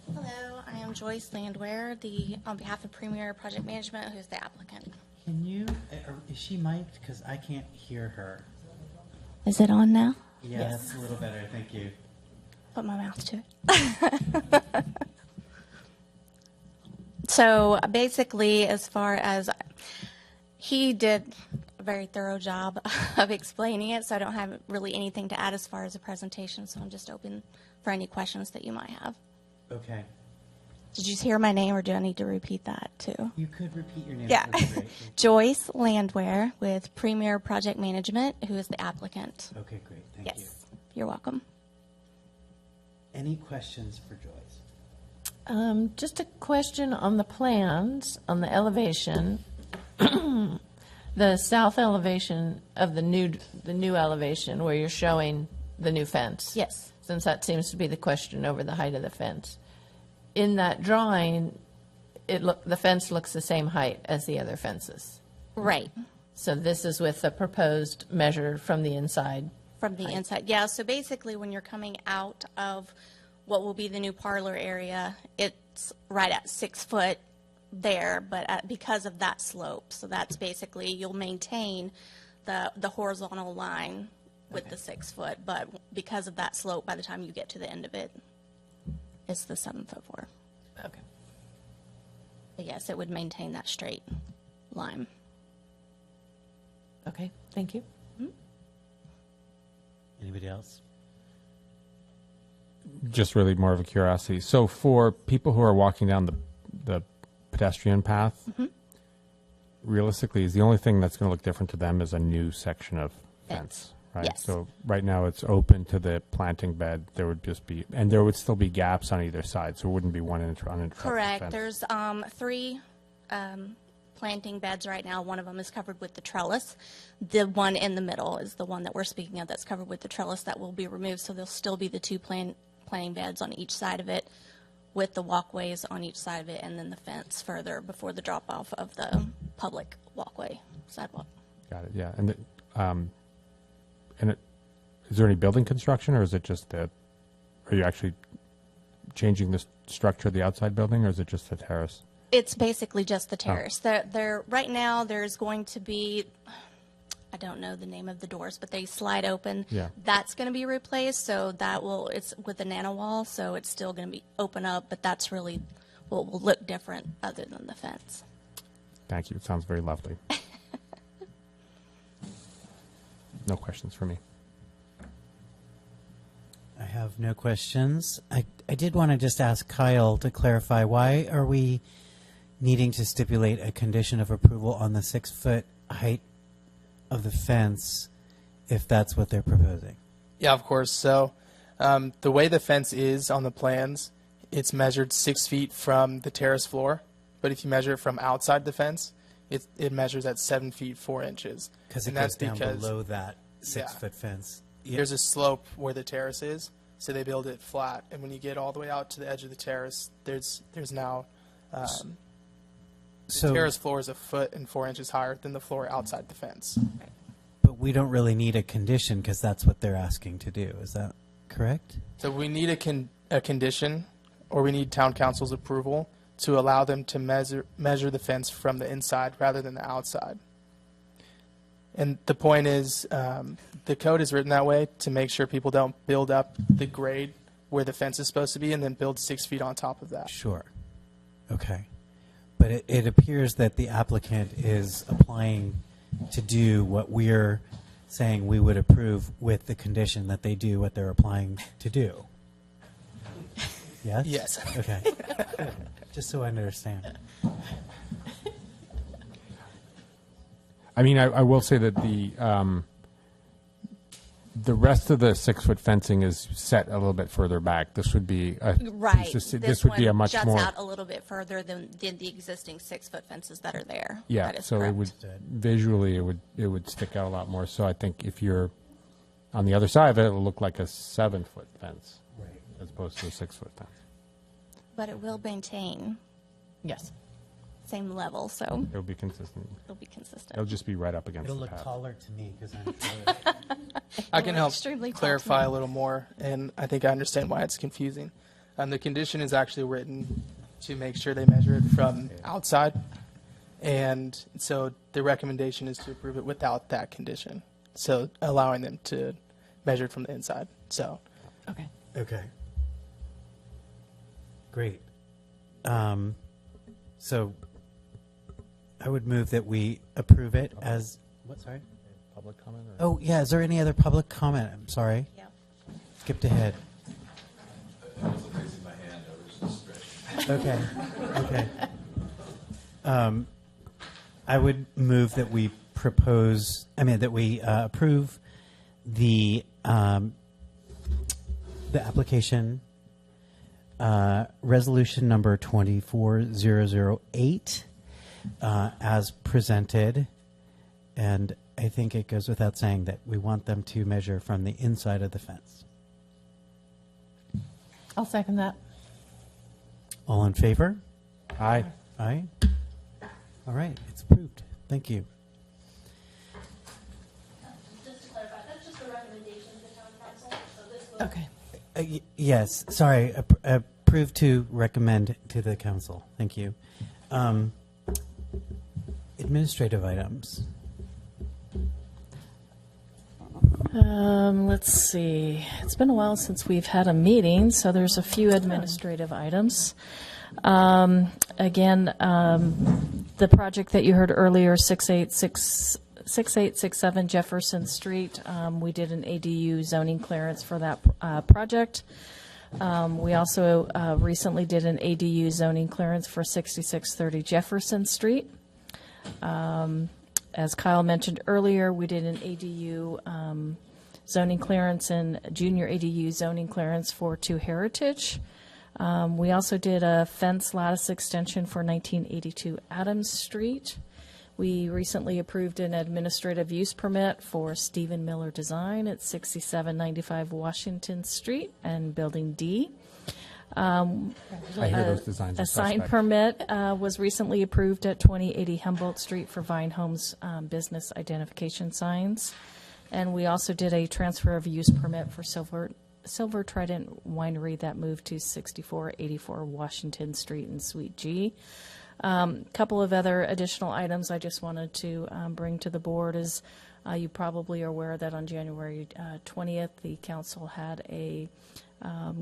Hello, I am Joyce Landwehr, on behalf of Premier Project Management, who's the applicant. Can you, is she mic'd? Because I can't hear her. Is it on now? Yeah, Yes. that's a little better. Thank you. Put my mouth to it. So basically, as far as he did a very thorough job of explaining it, so I don't have really anything to add as far as a presentation, so I'm just open for any questions that you might have. Okay. Did you hear my name, or do I need to repeat that too? You could repeat your name. Yeah. That'd be great. Joyce Landwehr with Premier Project Management, who is the applicant. Okay, great. Thank you. Yes, you're welcome. Any questions for Joyce? Just a question on the plans, on the elevation. The south elevation of the new elevation where you're showing the new fence. Yes. Since that seems to be the question over the height of the fence. In that drawing, the fence looks the same height as the other fences. Right. So this is with the proposed measure from the inside. From the inside, yeah. So basically, when you're coming out of what will be the new parlor area, it's right at 6 foot there, but because of that slope. So that's basically, you'll maintain the horizontal line with the 6 foot, but because of that slope, by the time you get to the end of it, it's the 7 foot 4. Okay. But yes, it would maintain that straight line. Okay, thank you. Anybody else? Just really more of a curiosity. So for people who are walking down the pedestrian path, realistically, is the only thing that's going to look different to them is a new section of fence, right? Yes. So right now it's open to the planting bed. There would just be, and there would still be gaps on either side, so it wouldn't be one uninterrupted Correct. fence. There's 3 planting beds right now. One of them is covered with the trellis. The one in the middle is the one that we're speaking of that's covered with the trellis that will be removed. So there'll still be the 2 planting beds on each side of it, with the walkways on each side of it, and then the fence further before the drop off of the public walkway sidewalk. Got it. Yeah, is there any building construction, or is it just are you actually changing the structure of the outside building, or is it just a terrace? It's basically just the terrace. There right now there's going to be, I don't know the name of the doors, but they slide open. Yeah. That's going to be replaced, so it's with a nano wall, so it's still going to be open up, but that's really what will look different other than the fence. Thank you. It sounds very lovely. No questions for me. I have no questions. I did want to just ask Kyle to clarify, why are we needing to stipulate a condition of approval on the 6-foot height of the fence if that's what they're proposing? Yeah, of course. So the way the fence is on the plans, it's measured 6 feet from the terrace floor. But if you measure it from outside the fence, it measures at 7 feet 4 inches. Because it goes down below that 6-foot fence. Yeah. There's a slope where the terrace is, so they build it flat. And when you get all the way out to the edge of the terrace, there's now the terrace floor is 1 foot and 4 inches higher than the floor outside the fence. But we don't really need a condition because that's what they're asking to do. Is that correct? So we need a condition, or we need town council's approval to allow them to measure the fence from the inside rather than the outside. And the point is, the code is written that way to make sure people don't build up the grade where the fence is supposed to be and then build 6 feet on top of that. Sure. Okay. But it appears that the applicant is applying to do what we're saying we would approve with the condition that they do what they're applying to do. Yes? Yes. Okay. Just so I understand. I mean, I will say that the rest of the 6-foot fencing is set a little bit further back. This would be Right. This would be a much juts more out a little bit further than the existing 6-foot fences that are there. yeah. That is So correct. it would visually it would stick out a lot more. So I think if you're on the other side of it, it'll look like a 7-foot fence, Right. as opposed to a 6-foot fence. But it will maintain Yes. same level, so It'll be consistent. it'll be consistent. It'll just be right up against It'll the look path. taller to me because I'm short. I can help Extremely tall clarify to a me. little more, and I think I understand why it's confusing. The condition is actually written to make sure they measure it from outside, and so the recommendation is to approve it without that condition, so allowing them to measure it from the inside. So Okay. Okay. Great. So I would move that we approve it as, what, sorry? Public comment? Oh, yeah, is there any other public comment? I'm sorry. Yeah. Skipped ahead. Okay, okay. I would move that we approve the application, resolution number 24008, as presented. And I think it goes without saying that we want them to measure from the inside of the fence. I'll second that. All in favor? Aye. Aye. All right, it's approved. Thank you. Just to clarify, that's just a recommendation to the town council, so this will. Okay. Yes, sorry, approved to recommend to the council. Thank you. Administrative items. Let's see. It's been a while since we've had a meeting, so there's a few administrative items. Again, the project that you heard earlier, 6867 Jefferson Street, we did an ADU zoning clearance for that project. We also recently did an ADU zoning clearance for 6630 Jefferson Street. As Kyle mentioned earlier, we did an ADU zoning clearance and junior ADU zoning clearance for 2 Heritage. We also did a fence lattice extension for 1982 Adams Street. We recently approved an administrative use permit for Stephen Miller Design at 6795 Washington Street and Building D. I hear those designs are A sign suspect. permit was recently approved at 2080 Humboldt Street for Vine Homes business identification signs. And we also did a transfer of use permit for Silver Trident Winery that moved to 6484 Washington Street in Suite G. Couple of other additional items I just wanted to bring to the board is you probably are aware that on January 20th, the council had a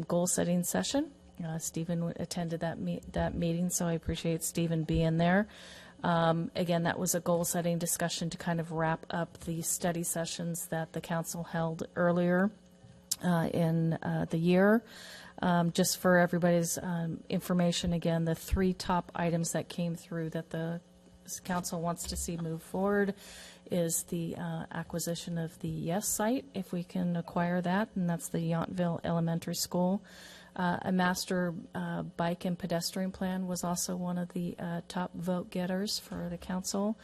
goal-setting session. Stephen attended that meeting, so I appreciate Stephen being there. Again, that was a goal-setting discussion to kind of wrap up the study sessions that the council held earlier in the year. Just for everybody's information, again, the 3 top items that came through that the council wants to see move forward is the acquisition of the YES site, if we can acquire that, and that's the Yountville Elementary School. A master bike and pedestrian plan was also one of the top vote getters for the council,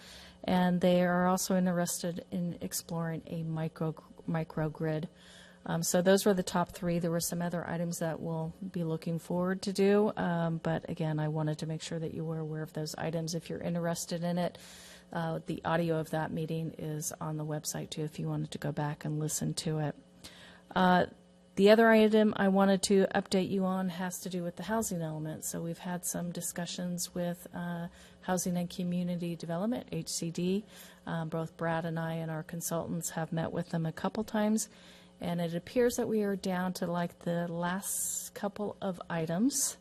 and they are also interested in exploring a microgrid. So those were the top 3. There were some other items that we'll be looking forward to do, but again, I wanted to make sure that you were aware of those items. If you're interested in it, the audio of that meeting is on the website too, if you wanted to go back and listen to it. The other item I wanted to update you on has to do with the housing element. So we've had some discussions with Housing and Community Development, HCD. Both Brad and I and our consultants have met with them a couple times, and it appears that we are down to like the last couple of items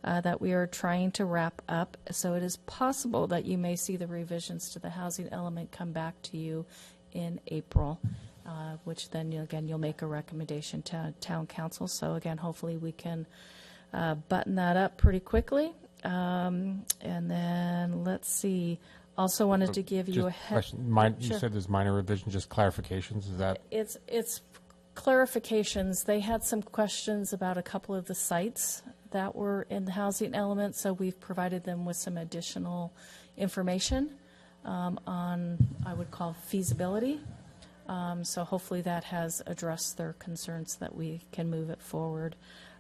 that we are trying to wrap up. So it is possible that you may see the revisions to the housing element come back to you in April. Which then, you'll make a recommendation to town council. So again, hopefully we can button that up pretty quickly. And then let's see. Also wanted to give you a question. You Sure. said there's minor revision, just clarifications. Is that? It's clarifications. They had some questions about a couple of the sites that were in the housing element, so we've provided them with some additional information on, I would call, feasibility. So hopefully that has addressed their concerns that we can move it forward.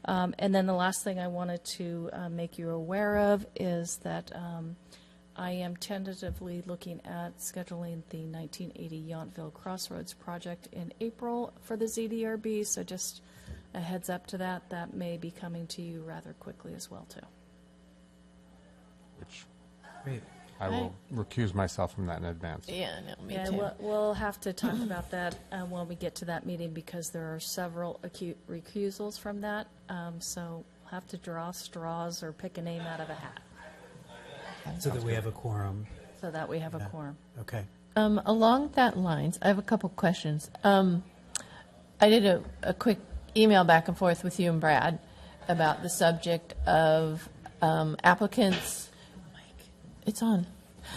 And then the last thing I wanted to make you aware of is that I am tentatively looking at scheduling the 1980 Yountville Crossroads project in April for the ZDRB. So just a heads up to that. That may be coming to you rather quickly as well, too. Which Great. I will recuse myself from that in advance. Yeah, no, me Yeah, too. we'll have to talk about that when we get to that meeting, because there are several acute recusals from that. So we'll have to draw straws or pick a name out of a hat So that we have a quorum. so that we have a quorum. Okay. Along that lines, I have a couple questions. I did a quick email back and forth with you and Brad about the subject of applicants. It's on.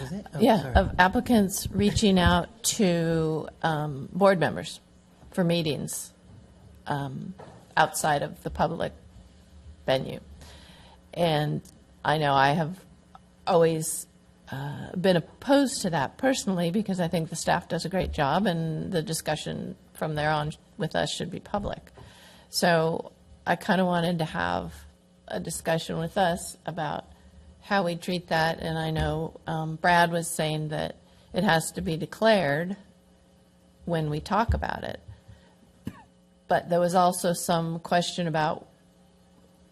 Is it? Oh, Yeah, sorry. of applicants reaching out to board members for meetings outside of the public venue. And I know I have always been opposed to that personally, because I think the staff does a great job and the discussion from there on with us should be public. So I kind of wanted to have a discussion with us about how we treat that. And I know Brad was saying that it has to be declared when we talk about it. But there was also some question about,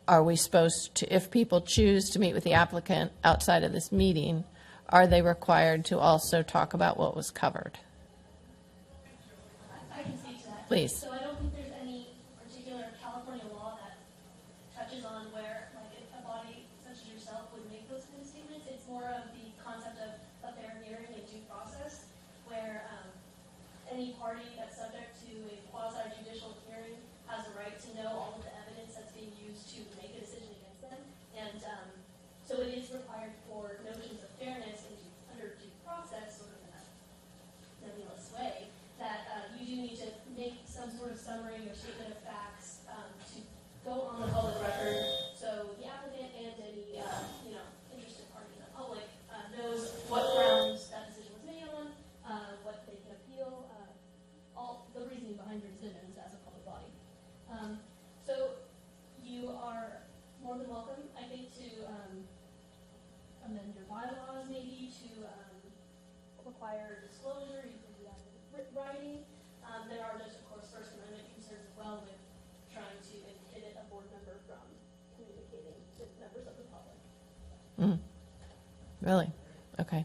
are we supposed to, if people choose to meet with the applicant outside of this meeting, are they required to also talk about what was covered? I can speak to that. Please. So I don't think there's any particular California law that touches on where, like, a body such as yourself would make those kind of statements. It's more of the concept of a fair hearing and due process, where any party that's subject to a quasi-judicial hearing has a right to know all of the evidence that's being used to make a decision against them. And so it is required for notions of fairness and under due process, sort of in a nebulous way, that you do need to make some sort of summary or statement of facts to go on the public record, so the applicant and any interested party in the public knows what grounds that decision was made on, what they can appeal, all the reasoning behind your decisions as a public body. So you are more than welcome, I think, to amend your bylaws maybe to require disclosure. You can do that with writing. There are just, of course, First Amendment concerns as well with trying to inhibit a board member from Really? Okay.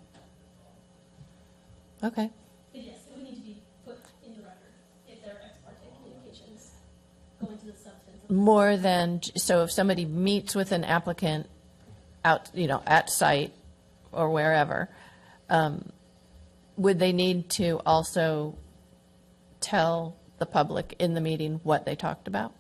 Okay. But yes, it would need to be put in the record if there are ex parte communications going to the substance. More than, so if somebody meets with an applicant out, at site or wherever, would they need to also tell the public in the meeting what they talked about?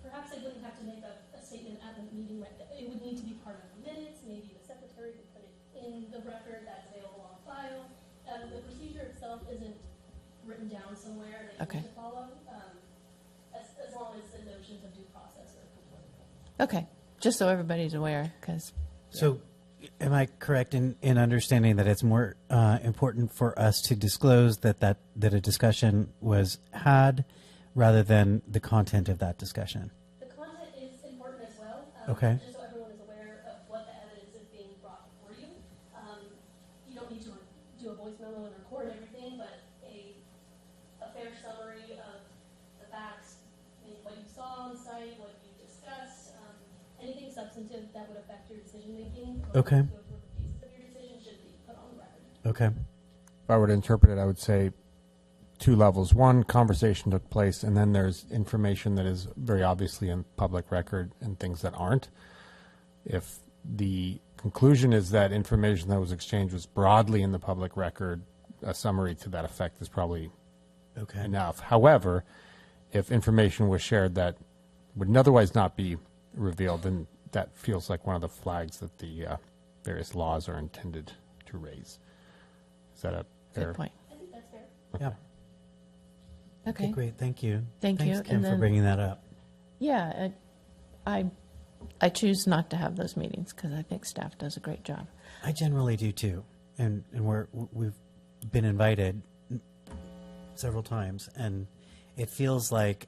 Perhaps I wouldn't have to make a statement at the meeting. It would need to be part of the minutes. Maybe the secretary could put it in the record that's available on file. The procedure itself isn't written down somewhere that you need to follow, as long as the notions of due process are complete. Okay, just so everybody's aware, because. So am I correct in understanding that it's more important for us to disclose that a discussion was had rather than the content of that discussion? The content is important as well. Okay. Just so everyone is aware of what the evidence is being brought before you. You don't need to do a voice memo and record everything, but a fair summary of the facts, maybe what you saw on site, what you discussed, anything substantive that would affect your decision making. Okay. Go through the pieces of your decision should be put on the record. Okay. If I were to interpret it, I would say 2 levels. One, conversation took place, and then there's information that is very obviously in public record and things that aren't. If the conclusion is that information that was exchanged was broadly in the public record, a summary to that effect is probably enough. However, if information was shared that would otherwise not be revealed, then that feels like one of the flags that the various laws are intended to raise. Is that a fair Good point. I think that's fair. Yeah. Okay. Great. Thank you. Thank Thanks, you. Kim, And for then- bringing that up. Yeah, I choose not to have those meetings because I think staff does a great job. I generally do too, and we've been invited several times, and it feels like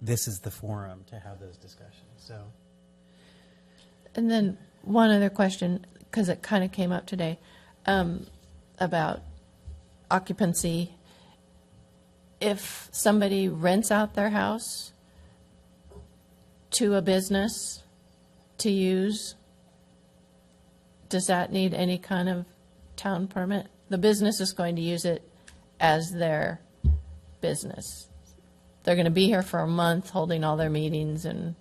this is the forum to have those discussions. So, And then one other question, because it kind of came up today, about occupancy. If somebody rents out their house to a business to use, does that need any kind of town permit? The business is going to use it as their business. They're going to be here for a month holding all their meetings and.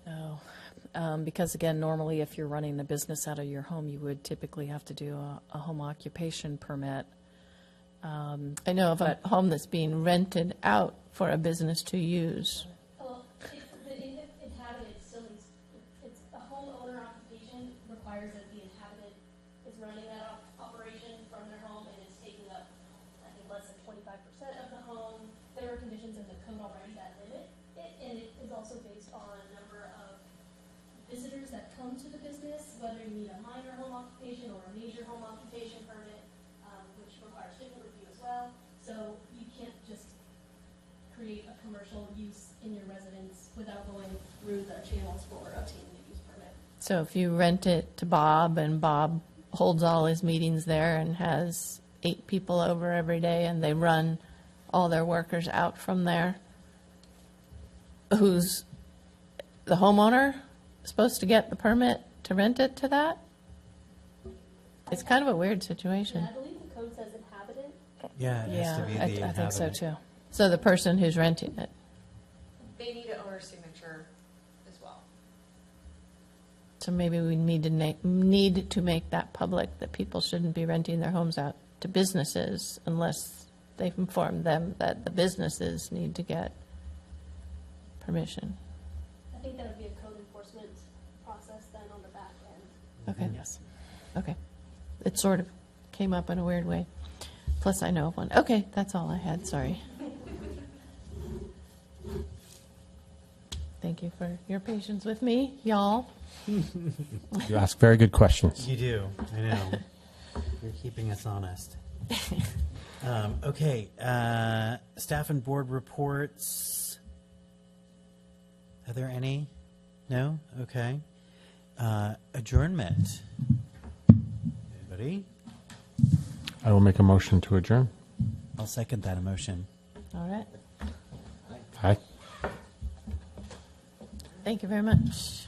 No, because again, normally if you're running the business out of your home, you would typically have to do a home occupation permit. I know of a home that's being rented out for a business to use. Well, the inhabitant still needs, it's a homeowner occupation requires that the inhabitant is running that operation from their home and is taking up, I think, less than 25% of the home. There are conditions in the code already that limit it, and it is also based on a number of visitors that come to the business, whether you need a minor home occupation or a major home occupation permit, which requires different review as well. So you can't just create a commercial use in your residence without going through the channels for obtaining a use permit. So if you rent it to Bob and Bob holds all his meetings there and has 8 people over every day and they run all their workers out from there, who's the homeowner supposed to get the permit to rent it to that? It's kind of a weird situation. Yeah, I believe the code says inhabitant. yeah, it has to be the I think so inhabitant. too. So the person who's renting it. They need an owner's signature as well. So maybe we need to make that public, that people shouldn't be renting their homes out to businesses unless they've informed them that the businesses need to get permission. I think that would be a code enforcement process then on the back end. Okay. Yes. Okay. It sort of came up in a weird way. Plus, I know of one. Okay, that's all I had. Sorry. Thank you for your patience with me, y'all. You ask very good questions. You do. I know. You're keeping us honest. Okay. Staff and board reports. Are there any? No? Okay. Adjournment. Anybody? I will make a motion to adjourn. I'll second that emotion. All right. Aye. Thank you very much.